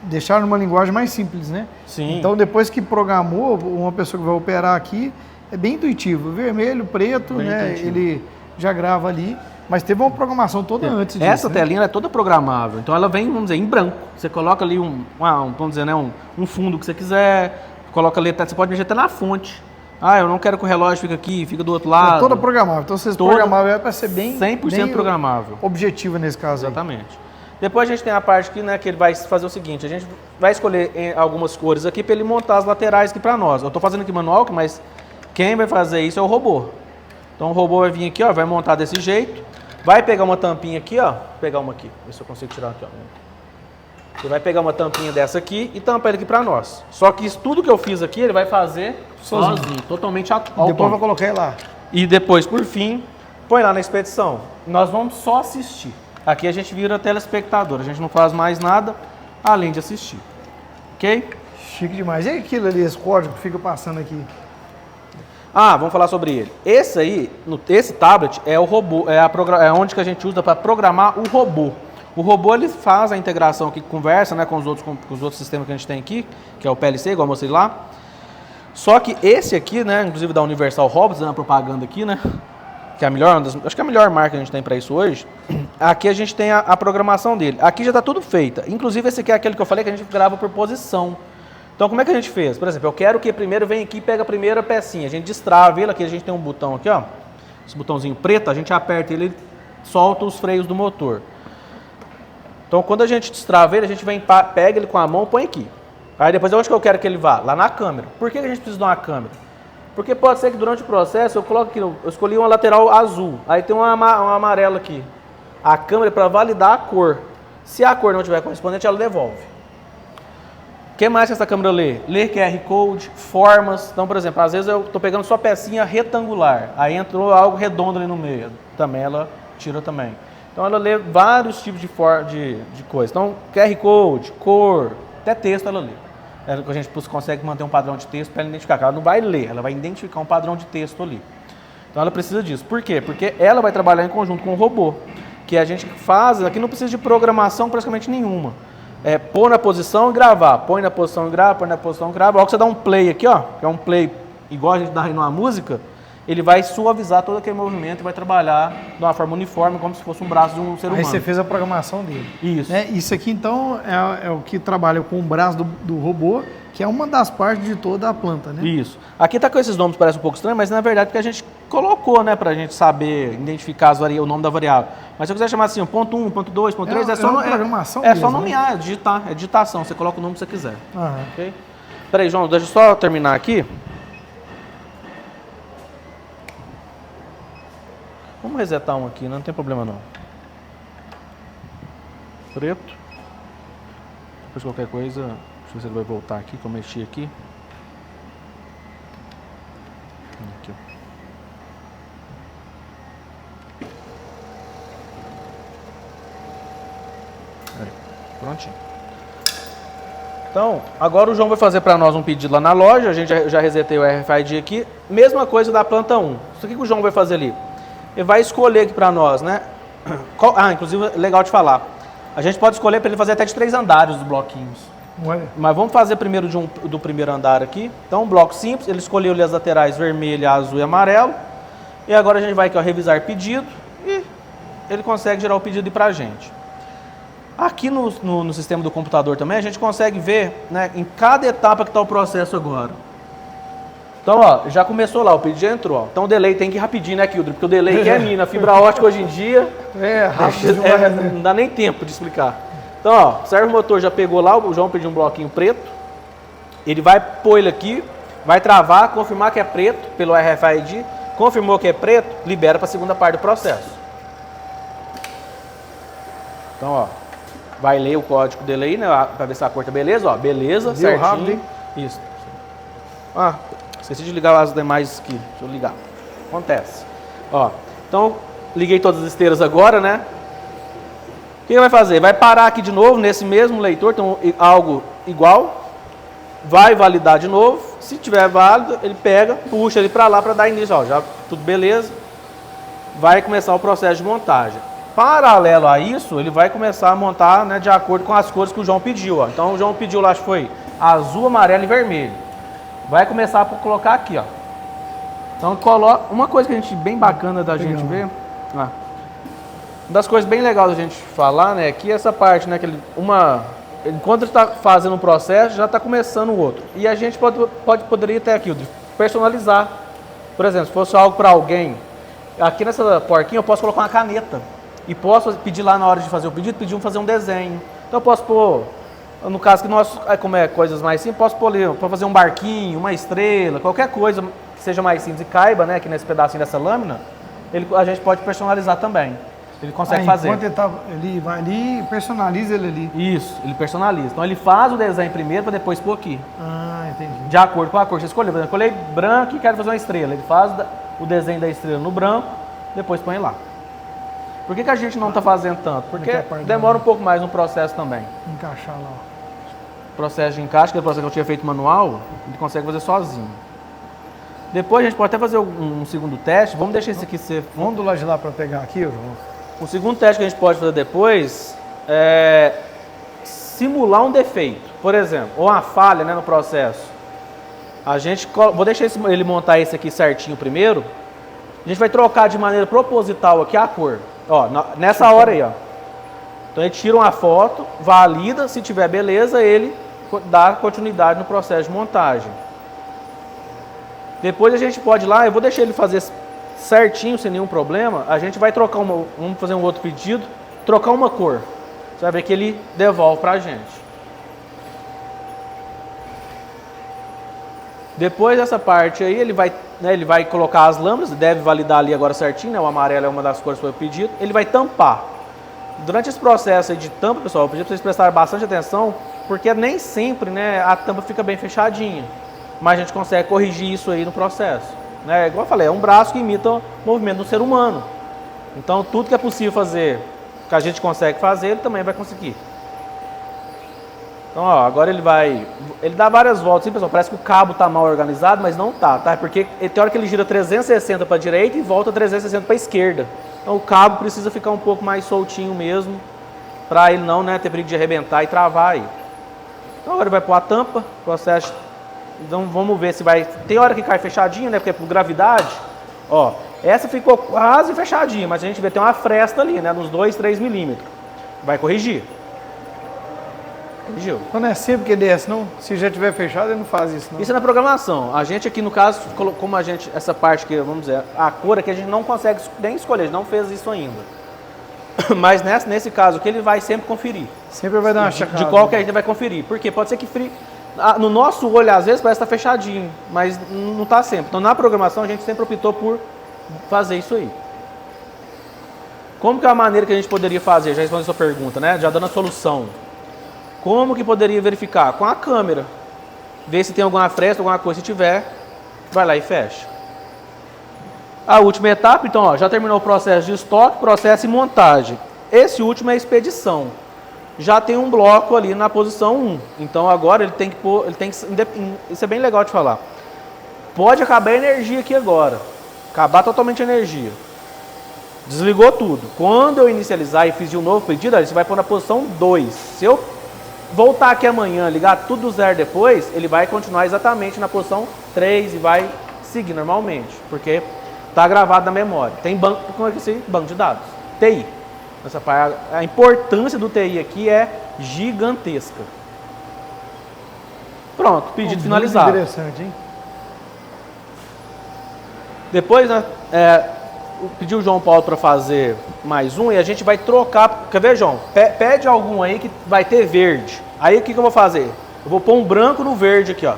deixaram uma linguagem mais simples, né? Sim. Então depois que programou, uma pessoa que vai operar aqui, é bem intuitivo, vermelho, preto, Bem né? intuitivo. Ele já grava ali, mas teve uma programação toda antes disso. Essa né? telinha ela é toda programável, então ela vem, vamos dizer, em branco. Você coloca ali vamos dizer, né, um fundo que você quiser, coloca ali, você pode mexer até na fonte. Ah, eu não quero que o relógio fique aqui, fica do outro lado. É toda programável. Então vocês programavam para ser bem 100% bem programável. Objetivo nesse caso. Exatamente. Depois a gente tem a parte aqui, né, que ele vai fazer o seguinte, a gente vai escolher algumas cores aqui para ele montar as laterais aqui para nós. Eu estou fazendo aqui manual, mas quem vai fazer isso é o robô. Então o robô vai vir aqui, ó, vai montar desse jeito, vai pegar uma tampinha aqui, ó, vou pegar uma aqui, ver se eu consigo tirar aqui, ó. Ele vai pegar uma tampinha dessa aqui e tampar ele aqui para nós. Só que isso tudo que eu fiz aqui, ele vai fazer sozinho totalmente autônomo. Depois eu vou colocar ele lá. E depois, por fim, põe lá na expedição. Nós vamos só assistir. Aqui a gente vira telespectador, a gente não faz mais nada além de assistir. Ok? Chique demais. E aquilo ali, esse código que fica passando aqui? Ah, vamos falar sobre ele. Esse aí, esse tablet é o robô, é onde que a gente usa para programar o robô. O robô ele faz a integração aqui, conversa, né, com os outros sistemas que a gente tem aqui, que é o PLC, igual eu mostrei lá. Só que esse aqui, né, inclusive da Universal Robots, na propaganda aqui, né, que é a melhor, acho que é a melhor marca que a gente tem para isso hoje. Aqui a gente tem a programação dele. Aqui já está tudo feito. Inclusive esse aqui é aquele que eu falei que a gente grava por posição. Então como é que a gente fez? Por exemplo, eu quero que primeiro venha aqui e pega a primeira pecinha. A gente destrava ele, aqui a gente tem um botão aqui, ó. Esse botãozinho preto, a gente aperta ele e solta os freios do motor. Então quando a gente destrava ele, a gente vem, pega ele com a mão e põe aqui. Aí depois onde que eu quero que ele vá? Lá na câmera. Por que a gente precisa de uma câmera? Porque pode ser que durante o processo eu coloque aqui, eu escolhi uma lateral azul, aí tem uma amarela aqui. A câmera é para validar a cor. Se a cor não tiver correspondente, ela devolve. O que mais que essa câmera lê? Lê QR Code, formas. Então, por exemplo, às vezes eu estou pegando só pecinha retangular, aí entrou algo redondo ali no meio. Também ela tira também. Então ela lê vários tipos de coisa. Então, QR Code, cor, até texto ela lê. A gente consegue manter um padrão de texto para ela identificar. Ela não vai ler, ela vai identificar um padrão de texto ali. Então ela precisa disso. Por quê? Porque ela vai trabalhar em conjunto com o robô. Que a gente faz, aqui não precisa de programação praticamente nenhuma. É pôr na posição e gravar. Põe na posição e grava, põe na posição e grava. Logo que você dá um play aqui, ó, que é um play igual a gente dá aí numa música, ele vai suavizar todo aquele movimento e vai trabalhar de uma forma uniforme, como se fosse um braço de um ser humano. Aí você fez a programação dele. Isso. Né? Isso aqui, então, é o que trabalha com o braço do robô, que é uma das partes de toda a planta, né? Isso. Aqui tá com esses nomes, parece um pouco estranho, mas na verdade porque a gente colocou, né, pra gente saber identificar o nome da variável. Mas se eu quiser chamar assim, ponto 1, ponto 2, ponto 3, é só programação é só mesmo, nomear, né? é digitar, é digitação, você coloca o nome que você quiser. Aham. Ok? Peraí, João, deixa eu só terminar aqui. Vamos resetar um aqui, não tem problema não. Preto. Depois qualquer coisa, deixa eu ver se ele vai voltar aqui, que eu mexi aqui. Aqui, ó. Aí, prontinho. Então, agora o João vai fazer para nós um pedido lá na loja, a gente já resetei o RFID aqui. Mesma coisa da planta 1. Isso aqui que o João vai fazer ali. Ele vai escolher aqui para nós, né? Inclusive, legal de falar. A gente pode escolher para ele fazer até de 3 andares os bloquinhos. Olha. Mas vamos fazer primeiro do primeiro andar aqui. Então, um bloco simples. Ele escolheu ali as laterais vermelho, azul e amarelo. E agora a gente vai aqui, ó, revisar pedido. E ele consegue gerar o pedido para a gente. Aqui no sistema do computador também, a gente consegue ver, né, em cada etapa que está o processo agora. Então, ó, já começou lá, o pedido já entrou. Ó. Então o delay tem que ir rapidinho, né, Kildre? Porque o delay que é mina, a fibra ótica hoje em dia... rápido demais, né? Não dá nem tempo de explicar. Então, ó, o servo motor já pegou lá, o João pediu um bloquinho preto. Ele vai pôr ele aqui, vai travar, confirmar que é preto pelo RFID. Confirmou que é preto, libera para a segunda parte do processo. Então, ó, vai ler o código delay, né, para ver se a cor tá beleza, ó, beleza, Deu certinho. rápido, hein? Isso. Ah, esqueci de ligar as demais aqui. Deixa eu ligar. Acontece. Ó, então, liguei todas as esteiras agora, né? O que ele vai fazer? Vai parar aqui de novo, nesse mesmo leitor, então algo igual. Vai validar de novo. Se tiver válido, ele pega, puxa ele para lá para dar início. Ó, já tudo beleza. Vai começar o processo de montagem. Paralelo a isso, ele vai começar a montar, né, de acordo com as cores que o João pediu. Ó. Então, o João pediu lá, acho que foi azul, amarelo e vermelho. Vai começar a colocar aqui, ó. Então, coloca uma coisa que a gente bem bacana da gente ver. Uma das coisas bem legais da gente falar, né, aqui é essa parte, né, que enquanto ele está fazendo um processo, já está começando o outro. E a gente poderia ter aqui, personalizar. Por exemplo, se fosse algo para alguém, aqui nessa porquinha eu posso colocar uma caneta. E posso pedir lá na hora de fazer o pedido, fazer um desenho. Então eu posso pôr, no caso que nós, como é coisas mais simples, posso pôr para fazer um barquinho, uma estrela, qualquer coisa que seja mais simples e caiba, né, aqui nesse pedacinho dessa lâmina, a gente pode personalizar também. Ele consegue fazer. Enquanto ele vai ali e personaliza ele ali. Isso, ele personaliza. Então ele faz o desenho primeiro para depois pôr aqui. Ah, entendi. De acordo com a cor que você escolheu. Por exemplo, eu escolhi branco e quero fazer uma estrela. Ele faz o desenho da estrela no branco, depois põe lá. Por que a gente não está fazendo tanto? Porque demora um pouco mais no processo também. Encaixar lá, ó. Processo de encaixe, que é o processo que eu tinha feito manual, ele consegue fazer sozinho. Depois a gente pode até fazer um segundo teste. Vamos deixar esse aqui ser... Vamos do lado de lá para pegar aqui, João. O segundo teste que a gente pode fazer depois é simular um defeito. Por exemplo, ou uma falha, né, no processo. Vou deixar ele montar esse aqui certinho primeiro. A gente vai trocar de maneira proposital aqui a cor. Ó, nessa hora aí, ó. Então a gente tira uma foto, valida, se tiver beleza, ele dá continuidade no processo de montagem. Depois a gente pode ir lá, eu vou deixar ele fazer certinho, sem nenhum problema. A gente vai trocar vamos fazer um outro pedido, trocar uma cor. Você vai ver que ele devolve pra gente. Depois dessa parte aí, ele vai colocar as lâmpadas, deve validar ali agora certinho, né? O amarelo é uma das cores que foi pedido. Ele vai tampar. Durante esse processo aí de tampa, pessoal, eu pedi para vocês prestarem bastante atenção, porque nem sempre, né, a tampa fica bem fechadinha. Mas a gente consegue corrigir isso aí no processo. Né? Igual eu falei, é um braço que imita o movimento do ser humano. Então, tudo que é possível fazer que a gente consegue fazer, ele também vai conseguir. Então, ó, agora ele dá várias voltas, hein, pessoal? Parece que o cabo está mal organizado, mas não tá? Porque tem hora que ele gira 360 para a direita e volta 360 para a esquerda. Então, o cabo precisa ficar um pouco mais soltinho mesmo, para ele não, né, ter perigo de arrebentar e travar aí. Então, agora ele vai pôr a tampa, processo. Então, vamos ver se vai... Tem hora que cai fechadinho, né, porque é por gravidade. Ó, essa ficou quase fechadinha, mas a gente vê que tem uma fresta ali, né, nos 2, 3 milímetros. Vai corrigir. Corrigiu. Não é sempre que desce, não. Se já tiver fechado, ele não faz isso, não. Isso é na programação. A gente aqui, no caso, como a gente, essa parte que, vamos dizer, a cor aqui a gente não consegue nem escolher, a gente não fez isso ainda. Mas nesse caso aqui, ele vai sempre conferir. Sempre vai dar uma checada. De qualquer jeito, ele vai conferir. Por quê? Pode ser que no nosso olho, às vezes, parece que está fechadinho, mas não está sempre. Então, na programação, a gente sempre optou por fazer isso aí. Como que é a maneira que a gente poderia fazer? Já respondi a sua pergunta, né? Já dando a solução. Como que poderia verificar? Com a câmera. Ver se tem alguma fresta, alguma coisa. Se tiver, vai lá e fecha. A última etapa, então, ó, já terminou o processo de estoque, processo e montagem. Esse último é a expedição. Já tem um bloco ali na posição 1. Então, agora ele tem que pôr... Isso é bem legal de falar. Pode acabar a energia aqui agora. Acabar totalmente a energia. Desligou tudo. Quando eu inicializar e fiz um novo pedido, você vai pôr na posição 2. Se eu voltar aqui amanhã, ligar tudo do zero depois, ele vai continuar exatamente na posição 3 e vai seguir normalmente, porque está gravado na memória. Tem banco, como é que se banco de dados? TI. Essa parte, a importância do TI aqui é gigantesca. Pronto, pedido finalizado. Interessante, hein? Depois, né, pediu o João Paulo para fazer mais um e a gente vai trocar. Quer ver, João? Pede algum aí que vai ter verde. Aí o que eu vou fazer? Eu vou pôr um branco no verde aqui, ó.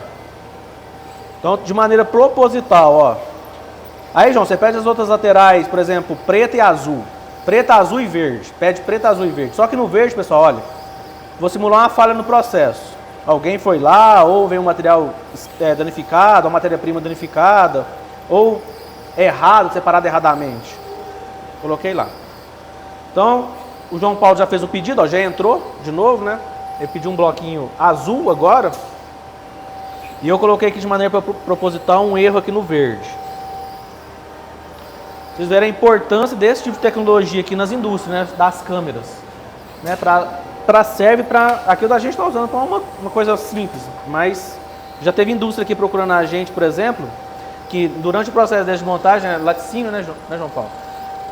Então, de maneira proposital, ó. Aí, João, você pede as outras laterais, por exemplo, preta e azul. Preta, azul e verde. Pede preta, azul e verde. Só que no verde, pessoal, olha, vou simular uma falha no processo. Alguém foi lá, ou veio um material danificado, uma matéria-prima danificada, ou errado, separado erradamente. Coloquei lá. Então, o João Paulo já fez o pedido, ó, já entrou de novo, né? Ele pediu um bloquinho azul agora. E eu coloquei aqui de maneira proposital um erro aqui no verde. Vocês verem a importância desse tipo de tecnologia aqui nas indústrias, né? Das câmeras. Né? Serve para... Aquilo a gente está usando para uma coisa simples, mas já teve indústria aqui procurando a gente, por exemplo, que durante o processo de montagem, laticínio, né, João Paulo?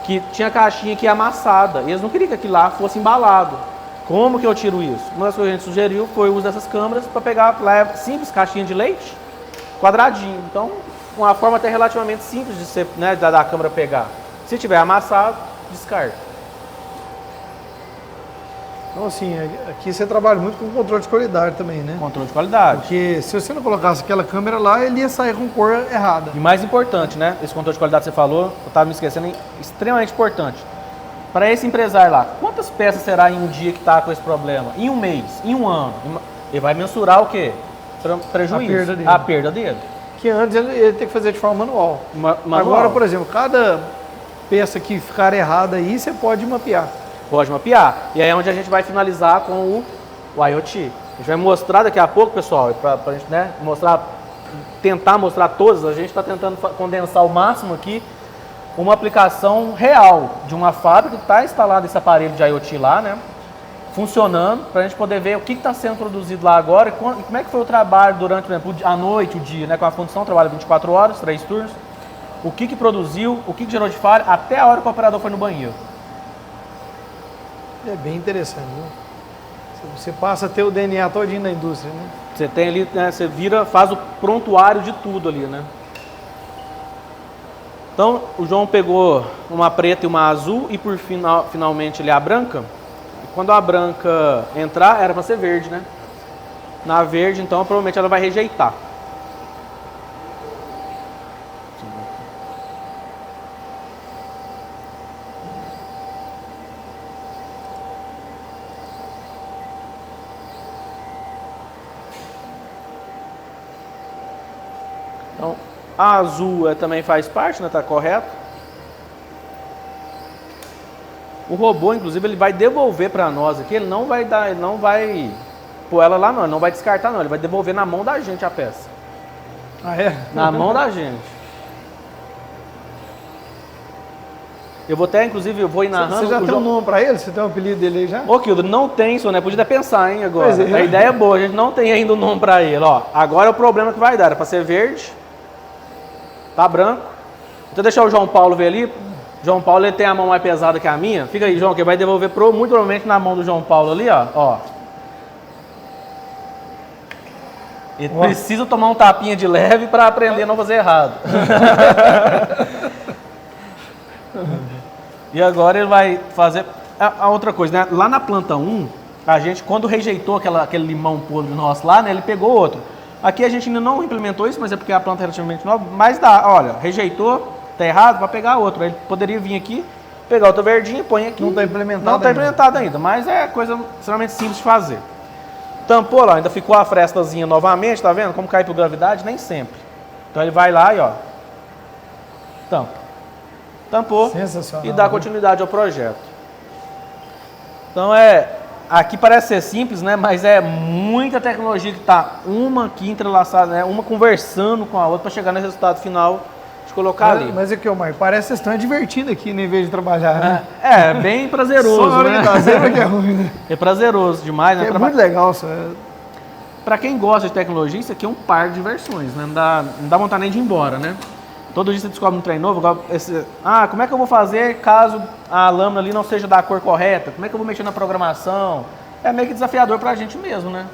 Que tinha caixinha aqui amassada, e eles não queriam que aquilo lá fosse embalado. Como que eu tiro isso? Uma das coisas que a gente sugeriu foi o uso dessas câmeras para pegar lá simples, caixinha de leite, quadradinho. Então, uma forma até relativamente simples de ser, né, da câmera pegar. Se tiver amassado, descarta. Então, assim, aqui você trabalha muito com controle de qualidade também, né? Controle de qualidade. Porque se você não colocasse aquela câmera lá, ele ia sair com cor errada. E mais importante, né? Esse controle de qualidade que você falou, eu estava me esquecendo, é extremamente importante. Para esse empresário lá, quantas peças será em um dia que está com esse problema? Em um mês? Em um ano? Ele vai mensurar o quê? Prejuízo. A perda dele. Que antes ele tem que fazer de forma manual. Manual. Agora, por exemplo, cada peça que ficar errada aí, você pode mapear. Pode mapear. E aí é onde a gente vai finalizar com o IoT. A gente vai mostrar daqui a pouco, pessoal, para a gente, né, tentar mostrar todas. A gente está tentando condensar o máximo aqui uma aplicação real de uma fábrica que está instalado esse aparelho de IoT lá, né, funcionando, para a gente poder ver o que está sendo produzido lá agora e como é que foi o trabalho durante, por exemplo, a noite, o dia, né, com a função, trabalha 24 horas, 3 turnos, o que produziu, o que gerou de falha, até a hora que o operador foi no banheiro. É bem interessante, né? Você passa a ter o DNA todinho da indústria, né? Você tem ali, né, você faz o prontuário de tudo ali, né? Então, o João pegou uma preta e uma azul e por finalmente ele a branca. E quando a branca entrar, era para ser verde, né? Na verde, então, provavelmente ela vai rejeitar. Então, a azul também faz parte, né? Tá correto. O robô, inclusive, ele vai devolver para nós aqui, ele não vai pôr ela lá não, ele não vai descartar não, ele vai devolver na mão da gente a peça. Ah, é? Na mão da gente. Eu vou até, inclusive, eu vou ir narrando... Você já tem um nome pra ele? Você tem um apelido dele aí já? Ô, Kildo, não tem, senhor, né? Podia até pensar, hein, agora. Pois é. A ideia é boa, a gente não tem ainda um nome pra ele, ó. Agora é o problema que vai dar, é pra ser verde, tá branco. Então deixar o João Paulo ver ali. João Paulo, ele tem a mão mais pesada que a minha. Fica aí, João, que vai devolver muito provavelmente na mão do João Paulo ali, ó. Ele precisa tomar um tapinha de leve para aprender a não fazer errado. E agora ele vai fazer a outra coisa, né? Lá na planta 1, a gente, quando rejeitou aquele limão podre nosso lá, né? Ele pegou outro. Aqui a gente ainda não implementou isso, mas é porque a planta é relativamente nova. Mas dá, olha, rejeitou, tá errado, vai pegar outro. Ele poderia vir aqui, pegar outro verdinho, põe aqui. Não está implementado Não está ainda. implementado ainda, mas é coisa extremamente simples de fazer. Tampou lá, ainda ficou a frestazinha novamente, tá vendo? Como cai por gravidade? Nem sempre. Então ele vai lá e ó, tampa. Tampou Sensacional, e dá né? continuidade ao projeto. Então aqui parece ser simples, né? Mas é muita tecnologia que está uma aqui entrelaçada, né? Uma conversando com a outra para chegar no resultado final de colocar ali. Mas é que, Omar, parece que vocês estão divertindo aqui, né, em vez de trabalhar, né? É bem prazeroso, Só na hora né? que tá zero que é ruim, né? É prazeroso demais, né? É muito legal isso. Para quem gosta de tecnologia, isso aqui é um par de diversões, né? Não dá vontade nem de ir embora, né? Todo dia você descobre um trem novo. Como é que eu vou fazer caso a lâmina ali não seja da cor correta? Como é que eu vou mexer na programação? É meio que desafiador para a gente mesmo, né?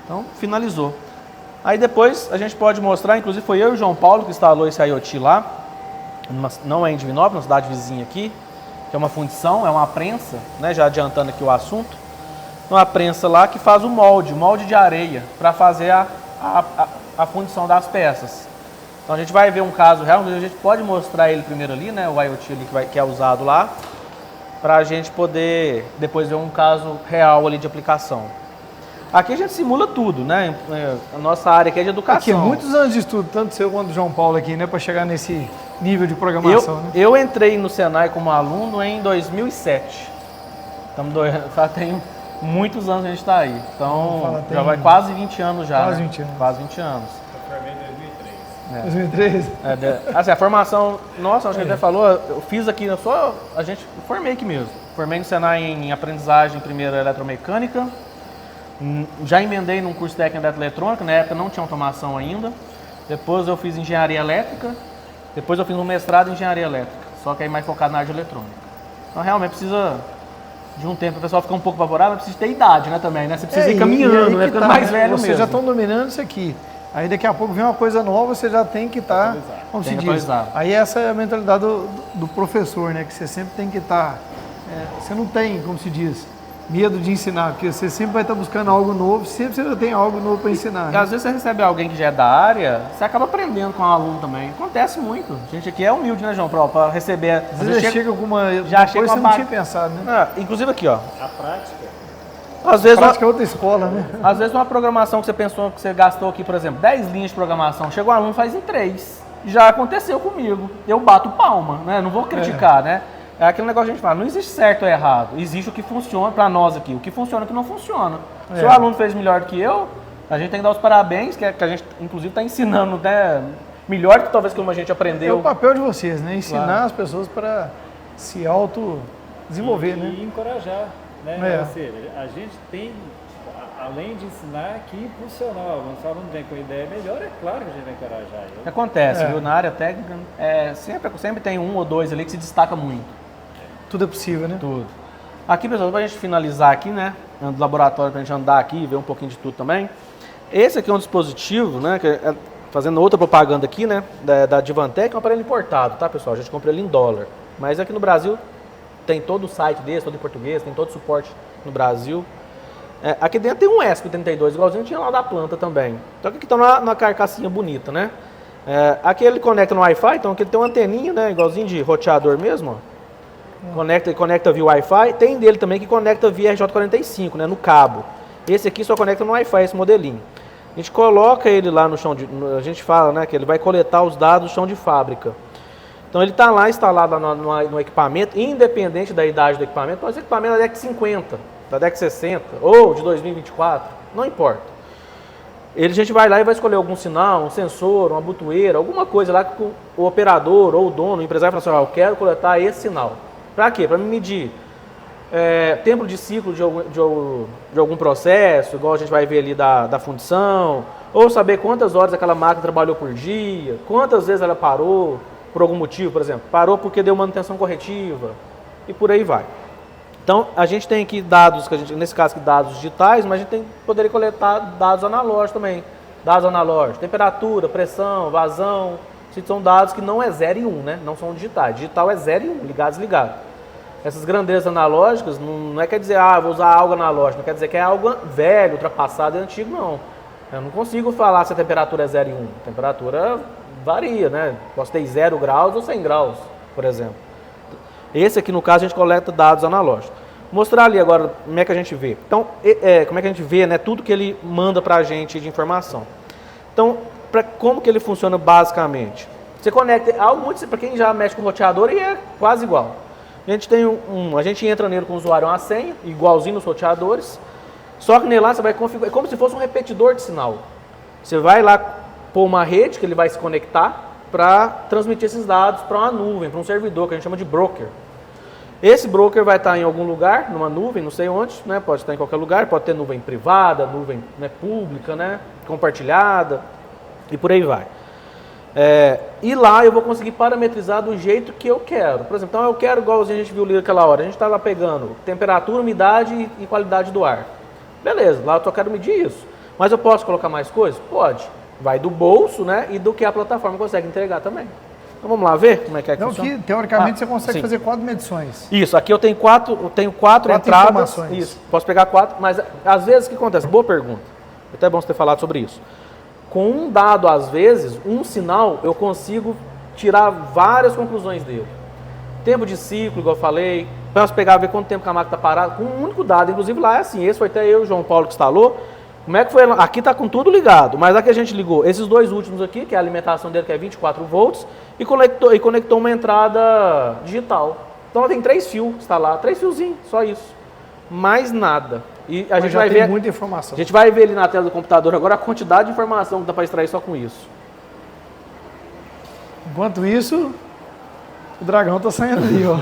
Então, finalizou. Aí depois a gente pode mostrar, inclusive foi eu e o João Paulo que instalou esse IoT lá. Não é em Divinópolis, uma cidade vizinha aqui, que é uma fundição, é uma prensa, né? Já adiantando aqui o assunto. Uma prensa lá que faz o molde de areia, para fazer a fundição das peças. Então a gente vai ver um caso real, a gente pode mostrar ele primeiro ali, né, o IoT ali que é usado lá, para a gente poder depois ver um caso real ali de aplicação. Aqui a gente simula tudo, né, a nossa área aqui é de educação. Aqui, muitos anos de estudo, tanto seu quanto do João Paulo aqui, né, para chegar nesse nível de programação, né? Eu entrei no Senai como aluno em 2007. Já tem muitos anos a gente está aí. Então, já vai quase 20 anos já. Quase né? 20 anos. Quase 20 anos. Eu formei em 2003. 2013? Assim, a formação, nossa, acho que ele até falou, eu fiz aqui, formei aqui mesmo. Formei no Senai em aprendizagem, primeiro eletromecânica, já emendei num curso técnico de eletrônica, na época não tinha automação ainda. Depois eu fiz engenharia elétrica, depois eu fiz um mestrado em engenharia elétrica, só que aí mais focado na área de eletrônica. Então realmente precisa de um tempo, o pessoal fica um pouco apavorado, mas precisa ter idade, né, também, né? Você precisa ir caminhando, né, ficando mais velho mesmo. Vocês já estão dominando isso aqui. Aí daqui a pouco vem uma coisa nova, você já tem que estar, como se diz. Aí essa é a mentalidade do professor, né? Que você sempre tem que estar, você não tem, como se diz, medo de ensinar, porque você sempre vai estar buscando algo novo, sempre você já tem algo novo para ensinar. E às vezes você recebe alguém que já é da área, você acaba aprendendo com o aluno também. Acontece muito. A gente aqui é humilde, né, João, para receber. Às vezes já chega com uma coisa que você não tinha pensado, né? Inclusive aqui, ó. A prática. Às vezes, prática é outra escola, né? Às vezes uma programação que você pensou, que você gastou aqui, por exemplo, 10 linhas de programação, chega um aluno e faz em 3. Já aconteceu comigo. Eu bato palma, né? Não vou criticar, né? É aquele negócio que a gente fala, não existe certo ou errado, existe o que funciona para nós aqui, o que funciona e o que não funciona. Se o aluno fez melhor do que eu, a gente tem que dar os parabéns, que a gente inclusive está ensinando, né, melhor que talvez como a gente aprendeu. É o papel de vocês, né? Ensinar as pessoas para se auto-desenvolver, né? E encorajar, né? Ou seja, a gente tem, além de ensinar, que impulsionar. Quando o aluno vem com ideia melhor, é claro que a gente vai encorajar ele. Acontece, viu? Na área técnica, sempre tem um ou dois ali que se destaca muito. Tudo é possível, né? Tudo. Aqui, pessoal, para a gente finalizar aqui, né? Do laboratório, para a gente andar aqui e ver um pouquinho de tudo também. Esse aqui é um dispositivo, né? Que fazendo outra propaganda aqui, né? Da Advantech, é um aparelho importado, tá, pessoal? A gente compra ele em dólar. Mas aqui no Brasil tem todo o site desse, todo em português, tem todo o suporte no Brasil. Aqui dentro tem um ESP32, igualzinho tinha lá da planta também. Então aqui está numa carcassinha bonita, né? Aqui ele conecta no Wi-Fi, então aqui ele tem uma anteninha, né? Igualzinho de roteador mesmo, ó. Conecta via Wi-Fi. Tem dele também que conecta via RJ45, né? No cabo. Esse aqui só conecta no Wi-Fi, esse modelinho. A gente coloca ele lá no chão a gente fala, né? Que ele vai coletar os dados do chão de fábrica. Então ele está lá instalado no equipamento, independente da idade do equipamento, pode ser equipamento da década de 50, da década de 60 ou de 2024, não importa. A gente vai lá e vai escolher algum sinal, um sensor, uma botoeira, alguma coisa lá que o operador ou o dono, o empresário fala assim, eu quero coletar esse sinal. Para quê? Para me medir tempo de ciclo de algum processo, igual a gente vai ver ali da fundição, ou saber quantas horas aquela máquina trabalhou por dia, quantas vezes ela parou por algum motivo, por exemplo. Parou porque deu manutenção corretiva e por aí vai. Então, a gente tem aqui dados, nesse caso aqui dados digitais, mas a gente poderia coletar dados analógicos também. Dados analógicos, temperatura, pressão, vazão, são dados que não é 0 e 1, né? Não são digitais. Digital é 0 e 1, ligado e desligado. Essas grandezas analógicas não quer dizer, vou usar algo analógico, não quer dizer que é algo velho, ultrapassado e antigo, não. Eu não consigo falar se a temperatura é 0 e 1. A temperatura varia, né? Posso ter 0 graus ou 100 graus, por exemplo. Esse aqui, no caso, a gente coleta dados analógicos. Vou mostrar ali agora como é que a gente vê. Então, como é que a gente vê, né, tudo que ele manda para a gente de informação. Então, como que ele funciona basicamente? Você conecta, para quem já mexe com roteador, e é quase igual. A gente tem a gente entra nele com o usuário uma senha, igualzinho nos roteadores, só que nele lá você vai configurar, é como se fosse um repetidor de sinal. Você vai lá pôr uma rede que ele vai se conectar para transmitir esses dados para uma nuvem, para um servidor que a gente chama de broker. Esse broker vai estar em algum lugar, numa nuvem, não sei onde, né? Pode estar em qualquer lugar, pode ter nuvem privada, nuvem, né, pública, né, compartilhada e por aí vai. E lá eu vou conseguir parametrizar do jeito que eu quero. Por exemplo, então eu quero, igual a gente viu ali naquela hora, a gente está lá pegando temperatura, umidade e qualidade do ar. Beleza, lá eu só quero medir isso. Mas eu posso colocar mais coisas? Pode. Vai do bolso, né, e do que a plataforma consegue entregar também. Então vamos lá ver como é que funciona? Que teoricamente você consegue sim. fazer 4 medições. Isso, aqui eu tenho quatro entradas. Informações. Isso, posso pegar 4, mas às vezes o que acontece? Boa pergunta. É até bom você ter falado sobre isso. Com um dado, às vezes, um sinal, eu consigo tirar várias conclusões dele. Tempo de ciclo, igual eu falei. Posso pegar, ver quanto tempo que a máquina está parada, com um único dado. Inclusive lá é assim, esse foi até eu e o João Paulo que instalou. Como é que foi? Aqui está com tudo ligado, mas aqui a gente ligou esses dois últimos aqui, que é a alimentação dele, que é 24 volts, e conectou uma entrada digital. Então ela tem 3 fios instalados, 3 fiozinhos, só isso. Mais nada. E a gente vai ver muita informação. A gente vai ver ali na tela do computador agora a quantidade de informação que dá para extrair só com isso. Enquanto isso, o dragão está saindo ali, ó.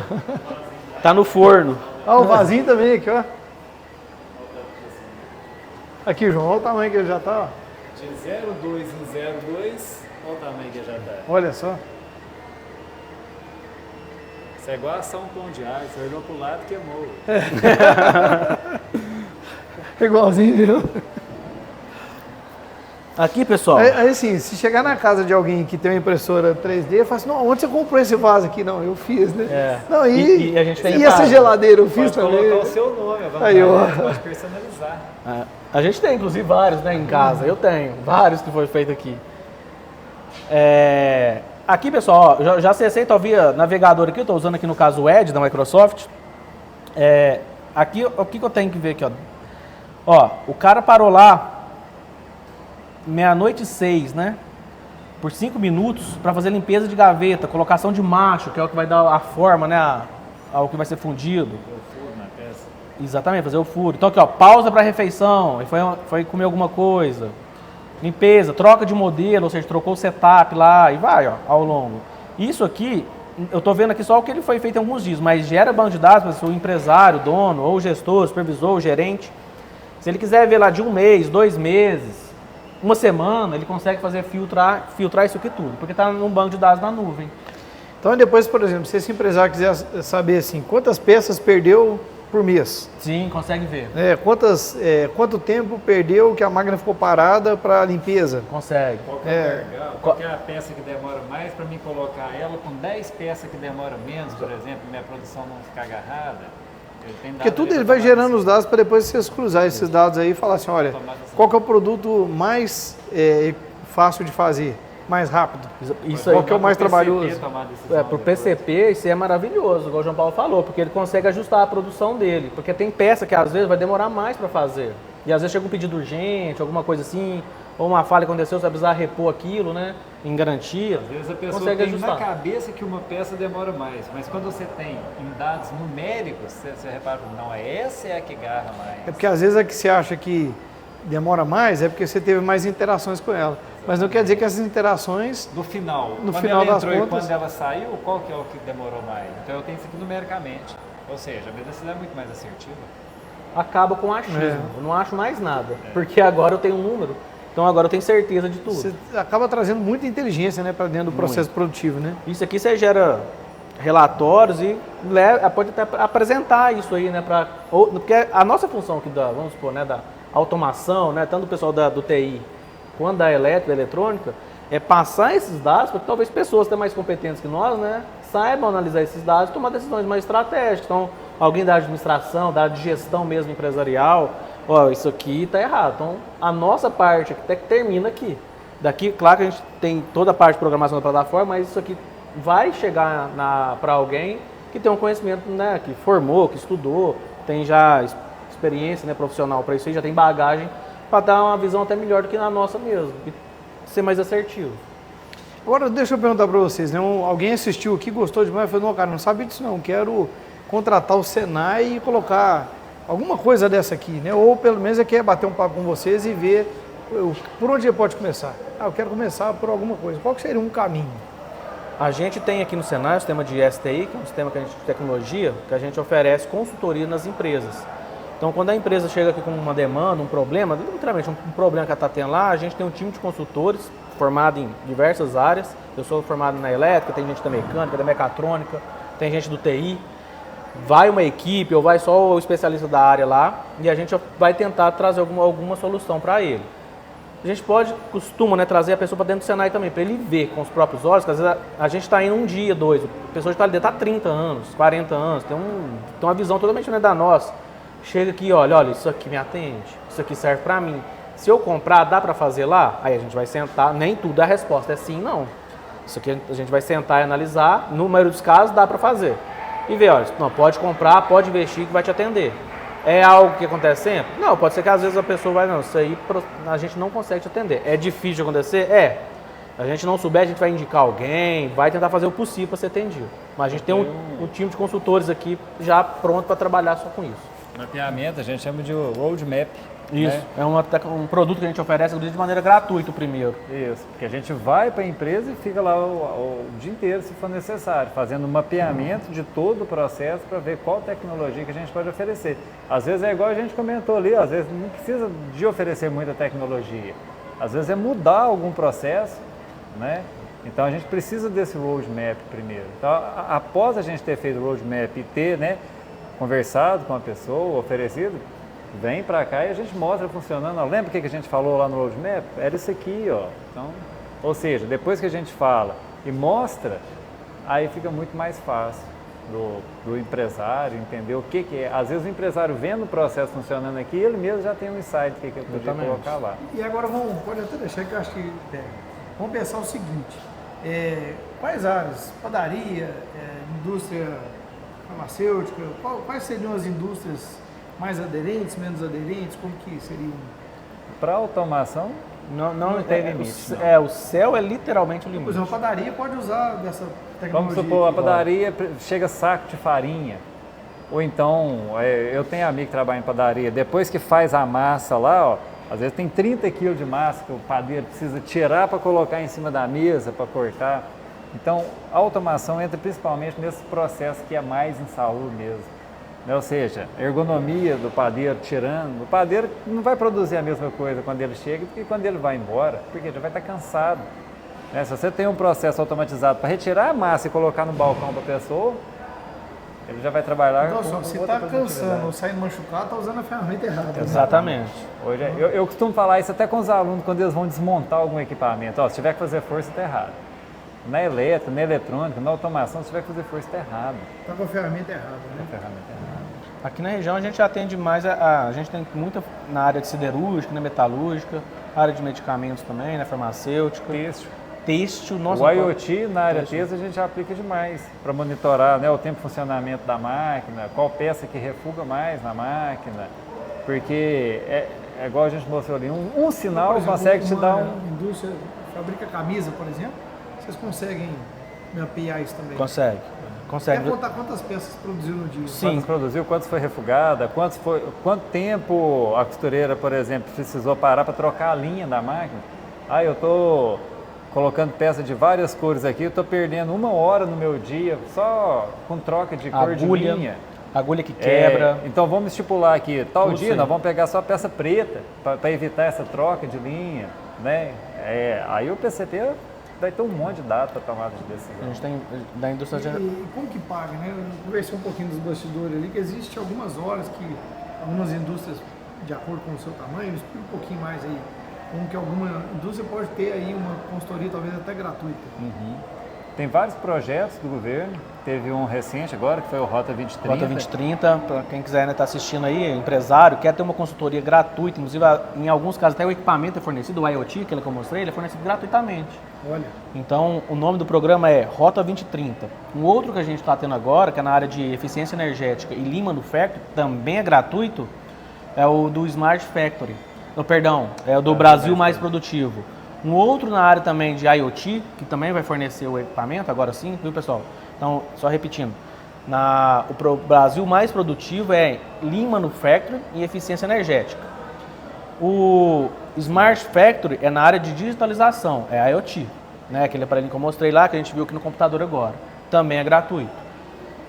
Tá no forno. Ó, o vasinho também aqui, ó. Aqui, João, olha o tamanho que ele já está, ó. De 0,2 em 0,2, olha o tamanho que ele já está. Olha só. Isso é igual ação pão de ar, você olhou pro lado e queimou. Igualzinho, viu? Aqui, pessoal. Aí assim, se chegar na casa de alguém que tem uma impressora 3D, fala assim, não, onde você comprou esse vaso aqui? Não, eu fiz, né? Não, e a gente tem essa geladeira eu fiz pode também. colocar o seu nome, aí, ó. pode personalizar. A gente tem, inclusive, vários, né, em casa. Eu tenho vários que foi feito aqui. Aqui, pessoal, ó, já acessei, tá via navegador aqui, eu estou usando aqui no caso o Edge da Microsoft. Aqui, o que eu tenho que ver aqui, ó? Ó, o cara parou lá 00:06, né? Por 5 minutos para fazer limpeza de gaveta, colocação de macho, que é o que vai dar a forma, né? Ao que vai ser fundido. O furo na peça. Exatamente, fazer o furo. Então aqui, ó, pausa para refeição, foi comer alguma coisa. Limpeza, troca de modelo, ou seja, trocou o setup lá e vai, ó, ao longo. Isso aqui, eu tô vendo aqui só o que ele foi feito em alguns dias, mas gera banco de dados para o empresário, dono, ou gestor, supervisor, gerente. Se ele quiser ver lá de 1 mês, 2 meses, 1 semana, ele consegue filtrar isso aqui tudo, porque está num banco de dados na nuvem. Então depois, por exemplo, se esse empresário quiser saber assim, quantas peças perdeu por mês. Sim, consegue ver. Quanto tempo perdeu que a máquina ficou parada para limpeza? Consegue. Qual é a peça que demora mais para mim colocar ela com 10 peças que demora menos, por exemplo, minha produção não ficar agarrada? Porque tudo ele vai gerando os dados para depois vocês cruzar esses dados aí e falar assim, olha, qual que é o produto mais fácil de fazer, mais rápido? Isso aí. Qual que é o mais trabalhoso? Para o PCP isso é maravilhoso, igual o João Paulo falou, porque ele consegue ajustar a produção dele, porque tem peça que às vezes vai demorar mais para fazer. E às vezes chega um pedido urgente, alguma coisa assim, ou uma falha aconteceu, você vai precisar repor aquilo, né? em garantia, Às vezes a pessoa consegue tem ajustar. na cabeça que uma peça demora mais, mas quando você tem em dados numéricos, você repara, não, essa é a que garra mais. É porque às vezes a que você acha que demora mais é porque você teve mais interações com ela. Mas não quer dizer que essas interações, No final, No quando final ela das entrou e contas- quando ela saiu, qual que é o que demorou mais? Então eu tenho isso aqui numericamente. Ou seja, a velocidade é muito mais assertiva. Acaba com achismo. É. Eu não acho mais nada. Porque agora eu tenho um número. Então agora eu tenho certeza de tudo. você acaba trazendo muita inteligência, né, para dentro do processo produtivo, né? Isso aqui você gera relatórios e pode até apresentar isso aí, né? Porque a nossa função aqui vamos supor, né, da automação, né, tanto do pessoal do TI quanto da elétrica, da eletrônica, é passar esses dados para que talvez pessoas até mais competentes que nós, né, saibam analisar esses dados e tomar decisões mais estratégicas. Então, alguém da administração, da área de gestão mesmo empresarial, ó, isso aqui está errado. Então, a nossa parte aqui até que termina aqui. Daqui, claro que a gente tem toda a parte de programação da plataforma, mas isso aqui vai chegar para alguém que tem um conhecimento, né, que formou, que estudou, tem já experiência, né, profissional para isso aí, já tem bagagem para dar uma visão até melhor do que na nossa mesmo, e ser mais assertivo. Agora, deixa eu perguntar para vocês, né? Alguém assistiu aqui, gostou demais, falou, não, cara, não sabia disso não, quero contratar o Senai e colocar alguma coisa dessa aqui, né? Ou pelo menos quer bater um papo com vocês e ver por onde ele pode começar. Ah, eu quero começar por alguma coisa. Qual que seria um caminho? A gente tem aqui no Senai o sistema de STI, que é um sistema de tecnologia, que a gente oferece consultoria nas empresas. Então, quando a empresa chega aqui com uma demanda, um problema, literalmente um problema que ela está tendo lá, a gente tem um time de consultores formado em diversas áreas. Eu sou formado na elétrica, tem gente da mecânica, da mecatrônica, tem gente do TI. Vai uma equipe ou vai só o especialista da área lá e a gente vai tentar trazer alguma solução para ele. A gente costuma, né, trazer a pessoa para dentro do Senai também, para ele ver com os próprios olhos, que às vezes a gente está indo um dia, dois, a pessoa está ali dentro, está 30 anos, 40 anos, tem uma visão totalmente diferente da nossa. Chega aqui, olha, isso aqui me atende, isso aqui serve para mim. Se eu comprar, dá para fazer lá? Aí a gente vai sentar, nem tudo a resposta é sim, não. Isso aqui a gente vai sentar e analisar, no maioria dos casos dá para fazer. E ver, olha, não, pode comprar, pode investir que vai te atender. É algo que acontece sempre? Não, pode ser que às vezes a pessoa vai, não, isso aí a gente não consegue te atender. É difícil de acontecer? É. A gente não souber, a gente vai indicar alguém, vai tentar fazer o possível para ser atendido. Mas a gente tem um time de consultores aqui já pronto para trabalhar só com isso. Mapeamento, a gente chama de roadmap. Isso, Né? é um produto que a gente oferece de maneira gratuita primeiro. Isso, porque a gente vai para a empresa e fica lá o dia inteiro, se for necessário, fazendo um mapeamento de todo o processo para ver qual tecnologia que a gente pode oferecer. Às vezes é igual a gente comentou ali, às vezes não precisa de oferecer muita tecnologia. Às vezes é mudar algum processo, né? Então a gente precisa desse roadmap primeiro. Então, após a gente ter feito o roadmap e ter, né, conversado com a pessoa, oferecido, vem para cá e a gente mostra funcionando. Lembra o que a gente falou lá no roadmap? Era isso aqui, ó. Então, ou seja, depois que a gente fala e mostra, aí fica muito mais fácil do empresário entender o que é. Às vezes o empresário vendo o processo funcionando aqui, ele mesmo já tem um insight do que ele podia colocar lá. E agora pode até deixar que eu acho que vamos pensar o seguinte, quais áreas? Padaria, indústria farmacêutica, quais seriam as indústrias mais aderentes, menos aderentes, como que seriam? Para automação, não tem limite. O céu é literalmente o limite. Por exemplo, a padaria pode usar dessa tecnologia. Vamos supor, a aqui. padaria chega saco de farinha. Ou então, eu tenho amigo que trabalha em padaria, depois que faz a massa lá, ó, às vezes tem 30 quilos de massa que o padeiro precisa tirar para colocar em cima da mesa, para cortar. Então, a automação entra principalmente nesse processo que é mais insalubre mesmo. Ou seja, a ergonomia do padeiro tirando. O padeiro não vai produzir a mesma coisa quando ele chega do que quando ele vai embora, porque ele já vai estar cansado. Se você tem um processo automatizado para retirar a massa e colocar no balcão para a pessoa, ele já vai trabalhar então, com se outra está cansando ou saindo machucado, está usando a ferramenta errada. Né? Exatamente. Hoje, eu costumo falar isso até com os alunos quando eles vão desmontar algum equipamento. Se tiver que fazer força, está errado. Na elétrica, na eletrônica, na automação, se tiver que fazer força, está errado. Está com a ferramenta errada, né? Ferramenta errada. Aqui na região a gente atende mais, a gente tem muita na área de siderúrgica, na metalúrgica, área de medicamentos também, na farmacêutica. Têxtil, nossa. O IoT na área têxtil a gente aplica demais para monitorar, né, o tempo de funcionamento da máquina, qual peça que refuga mais na máquina, porque é igual a gente mostrou ali, um sinal por exemplo, consegue te dar indústria fabrica camisa, por exemplo, vocês conseguem mapear isso também? Consegue. Quer contar quantas peças produziu no dia? Sim. Quantas produziu, quantas foi refugada, quanto tempo a costureira, por exemplo, precisou parar para trocar a linha da máquina. Eu estou colocando peça de várias cores aqui, eu estou perdendo 1 hora no meu dia só com troca de cor de linha. Agulha que quebra. Então vamos estipular aqui, tal dia nós vamos pegar só peça preta para evitar essa troca de linha, né? Aí o PCP vai ter um monte de data para tomada de decisão. A gente tem da indústria... E como que paga, né? Eu conversei um pouquinho dos bastidores ali, que existe algumas horas que algumas indústrias, de acordo com o seu tamanho, explica um pouquinho mais aí, como que alguma indústria pode ter aí uma consultoria talvez até gratuita. Tem vários projetos do governo, teve um recente agora, que foi o Rota 2030. Rota 2030, para quem quiser estar assistindo aí, empresário, quer ter uma consultoria gratuita, inclusive em alguns casos até o equipamento é fornecido, o IoT, aquele que eu mostrei, ele é fornecido gratuitamente. Olha. Então, o nome do programa é Rota 2030. Um outro que a gente está tendo agora, que é na área de eficiência energética e Lean Manufacturing, também é gratuito, é o do Smart Factory. É o do Brasil Mais Produtivo. Um outro na área também de IoT, que também vai fornecer o equipamento, agora sim, viu pessoal? Então, só repetindo, o Brasil Mais Produtivo é Lean Manufacturing e eficiência energética. O Smart Factory é na área de digitalização, é IoT, né? Aquele aparelho que eu mostrei lá, que a gente viu aqui no computador agora, também é gratuito.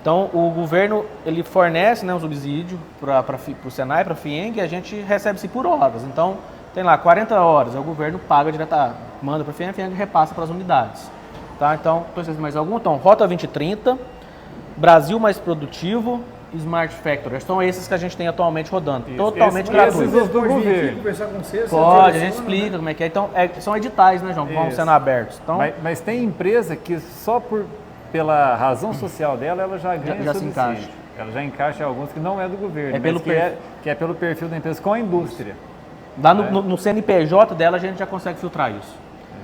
Então, o governo ele fornece, né, um subsídio para o Senai, para a FIENG, e a gente recebe-se por horas. Então, tem lá 40 horas, o governo paga diretamente, manda para a FIENG repassa para as unidades. Tá? Então, precisa mais algum? Então, Rota 2030, Brasil Mais Produtivo, Smart Factory. São esses que a gente tem atualmente rodando, totalmente gratuitos. Esses do governo. Conversar com vocês, Pode, a gente explica como é que é. Então, são editais, né, João, que vão sendo abertos. Então, mas tem empresa que só pela razão social dela, ela já ganha já se subsídio. encaixa. Ela já encaixa em alguns que não é do governo, É que é pelo perfil da empresa com a indústria. Lá no CNPJ dela a gente já consegue filtrar isso.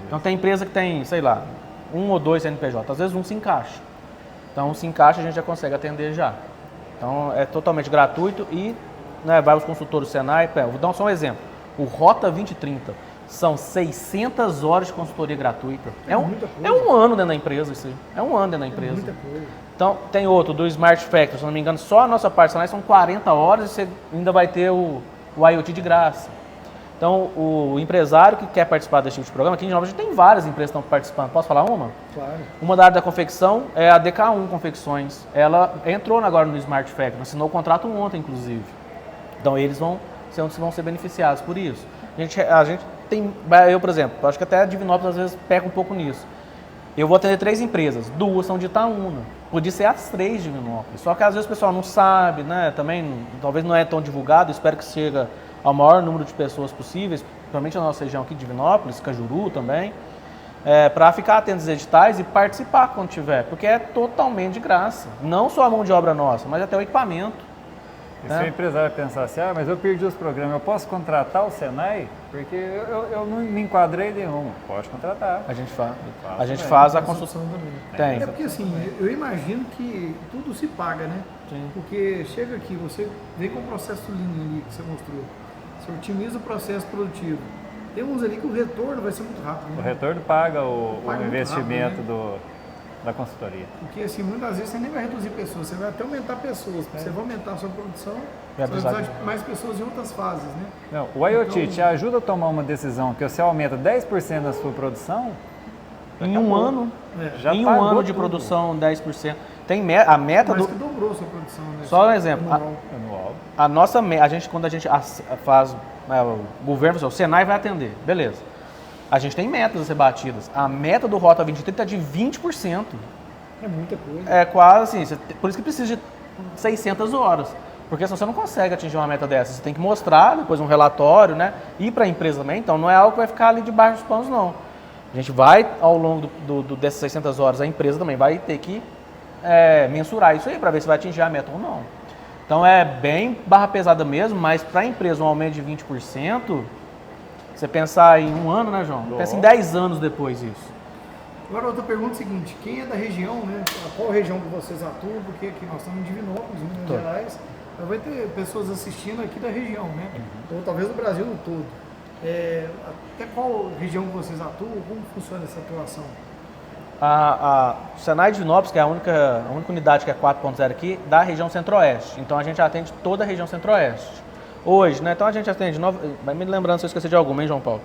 Então tem empresa que tem, sei lá, 1 ou 2 CNPJ, às vezes um se encaixa. Então um se encaixa a gente já consegue atender já. Então é totalmente gratuito e vai os consultores do Senai. Vou dar só um exemplo. O Rota 2030 são 600 horas de consultoria gratuita. É um ano dentro da empresa isso aí. É um ano dentro da empresa. Muita coisa. Então tem outro do Smart Factory, se não me engano, só a nossa parte Senai são 40 horas e você ainda vai ter o IoT de graça. Então, o empresário que quer participar desse tipo de programa, aqui em Nova a gente tem várias empresas que estão participando. Posso falar uma? Claro. Uma da área da confecção é a DK1 Confecções. Ela entrou agora no Smart Factory, assinou o contrato ontem, inclusive. Então, eles vão ser beneficiados por isso. A gente tem, eu, por exemplo, acho que até a Divinópolis às vezes peca um pouco nisso. Eu vou atender 3 empresas, 2 são de Itaúna. Podia ser as 3 de Divinópolis. Só que às vezes o pessoal não sabe, né? Também, talvez não é tão divulgado, espero que chega ao maior número de pessoas possíveis, principalmente na nossa região aqui de Divinópolis, Cajuru também, para ficar atento aos editais e participar quando tiver, porque é totalmente de graça. Não só a mão de obra nossa, mas até o equipamento. E se o empresário pensar assim, mas eu perdi os programas, eu posso contratar o Senai? Porque eu não me enquadrei nenhum. Pode contratar. A gente faz a Construção construção. também. Tem. É porque assim, eu imagino que tudo se paga, né? Sim. Porque chega aqui, você vem com o processo Lean ali que você mostrou. Você otimiza o processo produtivo. Tem uns ali que o retorno vai ser muito rápido. Né? O retorno paga o Paga muito investimento rápido, da consultoria. Porque assim, muitas vezes você nem vai reduzir pessoas, você vai até aumentar pessoas. Você vai aumentar a sua produção, Vai você vai precisar de mais pessoas em outras fases, né? Não, o IoT Então, te ajuda a tomar uma decisão que você aumenta 10% da sua produção? Em um ano, Já em um pagou ano de tudo. produção, 10%. Tem a meta mas do... que dobrou a sua produção, né? Só um exemplo. Anual. A nossa quando a gente faz, o governo, o Senai vai atender, beleza. A gente tem metas a ser batidas. A meta do Rota 2030 é de 20%. É muita coisa. É quase assim, por isso que precisa de 600 horas. Porque senão você não consegue atingir uma meta dessa. Você tem que mostrar, depois um relatório, né? Ir para a empresa também. Então não é algo que vai ficar ali debaixo dos panos, não. A gente vai, ao longo dessas 600 horas, a empresa também vai ter que mensurar isso aí para ver se vai atingir a meta ou não. Então é bem barra pesada mesmo, mas para a empresa um aumento de 20%, você pensar em um ano, né, João? Pensa em 10 anos depois isso. Agora outra pergunta é a seguinte, quem é da região, né? Qual região que vocês atuam? Porque aqui nós estamos em Divinópolis, em Minas Gerais, então vai ter pessoas assistindo aqui da região, né? Ou talvez do Brasil todo. Até qual região vocês atuam? Como funciona essa atuação? O Senai de Divinópolis, que é a única unidade que é 4.0 aqui, da região centro-oeste. Então a gente atende toda a região centro-oeste. Hoje, né? Então a gente atende, vai me lembrando se eu esquecer de alguma, hein, João Paulo?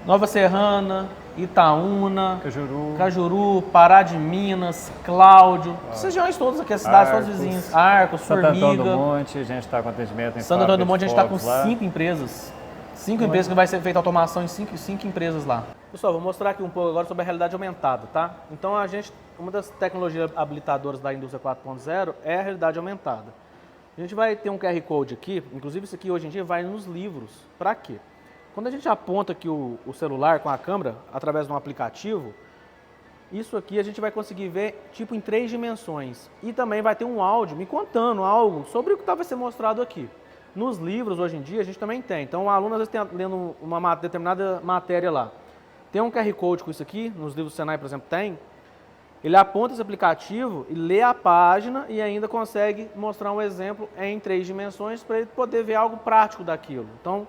Nova Serrana, Itaúna, Cajuru, Pará de Minas, Cláudio, essas regiões todas aqui, as cidades todas vizinhas, Arcos, Santo Antônio do Formiga. Monte, a gente está com atendimento em Santo Antônio do Monte, a gente está com lá. 5 empresas. 5 empresas que vai ser feita automação em 5 empresas lá. Pessoal, vou mostrar aqui um pouco agora sobre a realidade aumentada, tá? Então uma das tecnologias habilitadoras da indústria 4.0 é a realidade aumentada. A gente vai ter um QR Code aqui, inclusive isso aqui hoje em dia vai nos livros. Para quê? Quando a gente aponta aqui o celular com a câmera, através de um aplicativo, isso aqui a gente vai conseguir ver tipo em 3 dimensões. E também vai ter um áudio me contando algo sobre o que vai ser mostrado aqui. Nos livros, hoje em dia, a gente também tem. Então, o aluno, às vezes, está lendo uma determinada matéria lá. Tem um QR Code com isso aqui, nos livros do Senai, por exemplo, tem. Ele aponta esse aplicativo e lê a página e ainda consegue mostrar um exemplo em 3 dimensões para ele poder ver algo prático daquilo. Então,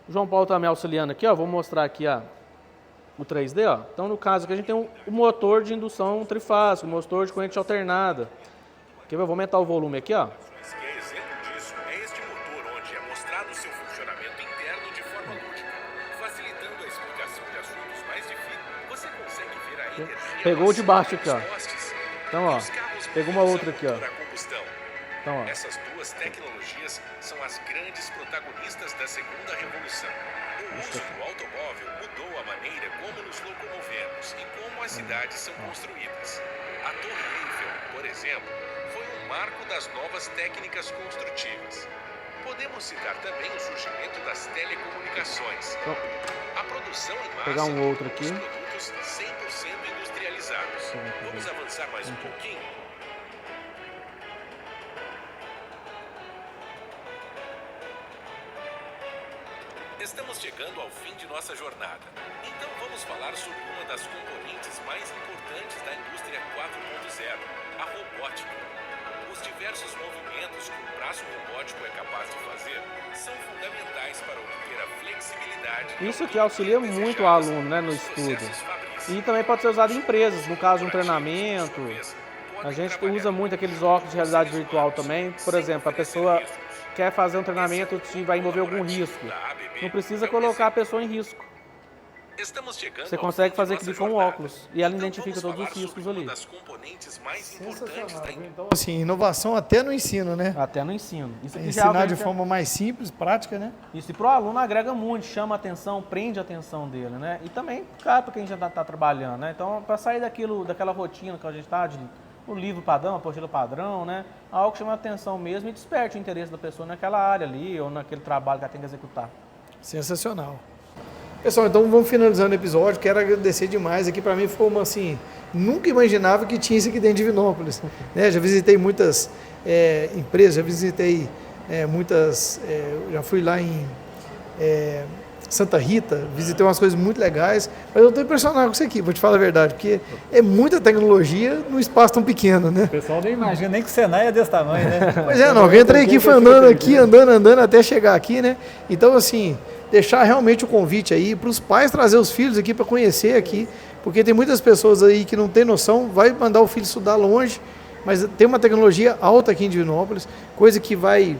o João Paulo está me auxiliando aqui, ó. Vou mostrar aqui o 3D. Ó. Então, no caso aqui, a gente tem o motor de indução trifásico, o motor de corrente alternada. Aqui, eu vou aumentar o volume aqui, ó. Pegou de baixo aqui, ó. Então, ó, pegou uma outra aqui, ó. Então, ó. Essas duas tecnologias são as grandes protagonistas da segunda revolução. O uso do automóvel mudou a maneira como nos locomovemos e como as cidades são construídas. A Torre Eiffel, por exemplo, foi um marco das novas técnicas construtivas. Podemos citar também o surgimento das telecomunicações. A produção em massa pegar um outro aqui. dos produtos 100% industrializados. Vamos avançar mais um pouquinho? Estamos chegando ao fim de nossa jornada. Então vamos falar sobre uma das componentes mais importantes da indústria 4.0, a robótica. Os diversos movimentos que o braço robótico é capaz de fazer são fundamentais para obter a flexibilidade. Isso que auxilia muito o aluno, né, no estudo. E também pode ser usado em empresas, no caso de um treinamento. A gente usa muito aqueles óculos de realidade virtual também. Por exemplo, a pessoa quer fazer um treinamento que vai envolver algum risco. Não precisa colocar a pessoa em risco. Você consegue fazer aquilo com óculos e ela identifica todos os riscos ali. Sensacional. Então, assim, inovação até no ensino, né? Até no ensino. Isso aqui Ensinar de forma mais simples, prática, né? Isso, e para o aluno agrega muito, chama a atenção, prende a atenção dele, né? E também, claro, para quem já está trabalhando, né? Então, para sair daquela rotina que a gente está, o livro padrão, a apostila padrão, né? Algo que chama a atenção mesmo e desperte o interesse da pessoa naquela área ali ou naquele trabalho que ela tem que executar. Sensacional. Pessoal, então vamos finalizando o episódio. Quero agradecer demais. Aqui para mim foi uma assim, nunca imaginava que tinha isso aqui dentro de Divinópolis. Né? Já visitei muitas empresas, já visitei já fui lá em Santa Rita, visitei umas coisas muito legais, mas eu estou impressionado com isso aqui, vou te falar a verdade, porque é muita tecnologia num espaço tão pequeno, né? O pessoal nem imagina nem que o Senai é desse tamanho, né? Pois é, não, eu entrei aqui, fui andando aqui, andando até chegar aqui, né? Então, assim, deixar realmente o convite aí para os pais trazer os filhos aqui para conhecer aqui, porque tem muitas pessoas aí que não tem noção, vai mandar o filho estudar longe, mas tem uma tecnologia alta aqui em Divinópolis, coisa que vai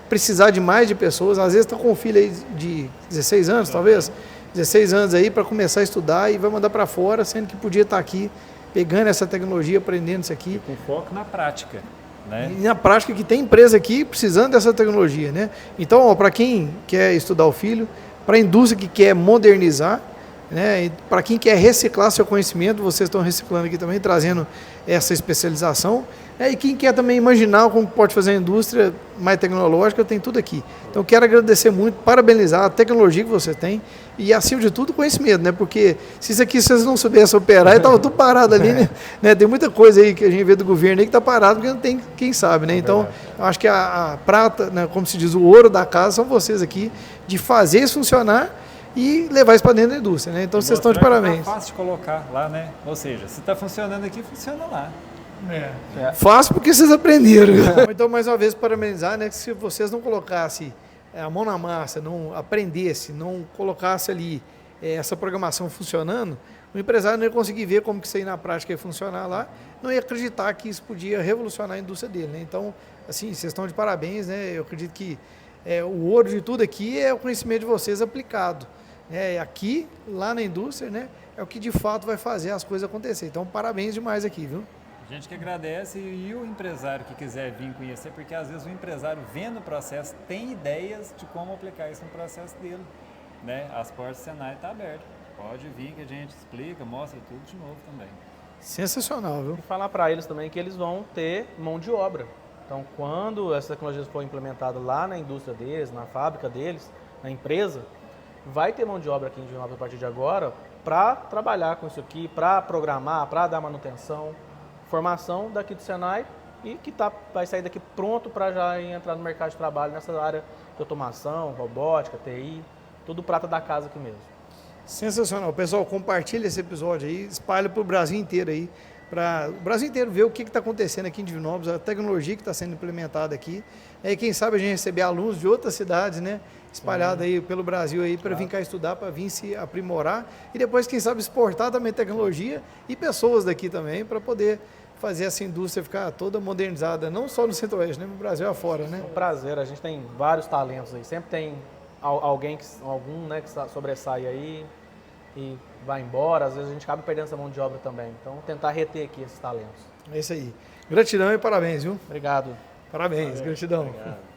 precisar de mais de pessoas. Às vezes está com um filho aí de 16 anos, talvez, 16 anos aí para começar a estudar e vai mandar para fora, sendo que podia estar aqui pegando essa tecnologia, aprendendo isso aqui. Com foco na prática. Né? E na prática que tem empresa aqui precisando dessa tecnologia, né? Então, para quem quer estudar o filho, para a indústria que quer modernizar, né? Para quem quer reciclar seu conhecimento, vocês estão reciclando aqui também, trazendo essa especialização. E quem quer também imaginar como pode fazer a indústria mais tecnológica, tem tudo aqui. Então, quero agradecer muito, parabenizar a tecnologia que você tem e, acima de tudo, o conhecimento, né? Porque se isso aqui vocês não soubessem operar, estava tudo parado ali, né? Tem muita coisa aí que a gente vê do governo aí que está parado, porque não tem quem sabe, né? Então, eu acho que a prata, né, como se diz, o ouro da casa são vocês aqui, de fazer isso funcionar e levar isso para dentro da indústria, né? Então, vocês estão de parabéns. É fácil de colocar lá, né? Ou seja, se está funcionando aqui, funciona lá. Fácil porque vocês aprenderam. Então, mais uma vez, parabenizar, né? Que se vocês não colocassem a mão na massa, não aprendesse, não colocasse ali essa programação funcionando, o empresário não ia conseguir ver como que isso aí na prática ia funcionar lá, não ia acreditar que isso podia revolucionar a indústria dele, né? Então, assim, vocês estão de parabéns, né? Eu acredito que o ouro de tudo aqui é o conhecimento de vocês aplicado, né? Aqui, lá na indústria, né? É o que de fato vai fazer as coisas acontecer. Então, parabéns demais aqui, viu? A gente que agradece e o empresário que quiser vir conhecer, porque às vezes o empresário vendo o processo tem ideias de como aplicar isso no processo dele, né? As portas do Senai estão abertas. Pode vir que a gente explica, mostra tudo de novo também. Sensacional, viu? E falar para eles também que eles vão ter mão de obra. Então, quando essa tecnologia for implementada lá na indústria deles, na fábrica deles, na empresa, vai ter mão de obra aqui em Divinópolis a partir de agora para trabalhar com isso aqui, para programar, para dar manutenção, formação daqui do Senai e que vai sair daqui pronto para já entrar no mercado de trabalho nessa área de automação, robótica, TI, tudo prata da casa aqui mesmo. Sensacional. Pessoal, compartilha esse episódio aí, espalha para o Brasil inteiro aí, para o Brasil inteiro ver o que está acontecendo aqui em Divinópolis, a tecnologia que está sendo implementada aqui. E quem sabe a gente receber alunos de outras cidades, né? Espalhados aí pelo Brasil aí para vir cá estudar, para vir se aprimorar e depois, quem sabe, exportar também tecnologia e pessoas daqui também para poder fazer essa indústria ficar toda modernizada, não só no Centro-Oeste, né? No Brasil afora, né? É um prazer, a gente tem vários talentos aí, sempre tem algum, né, que sobressai aí e vai embora, às vezes a gente acaba perdendo essa mão de obra também, então tentar reter aqui esses talentos. É isso aí. Gratidão e parabéns, viu? Obrigado. Parabéns, gratidão. Obrigado.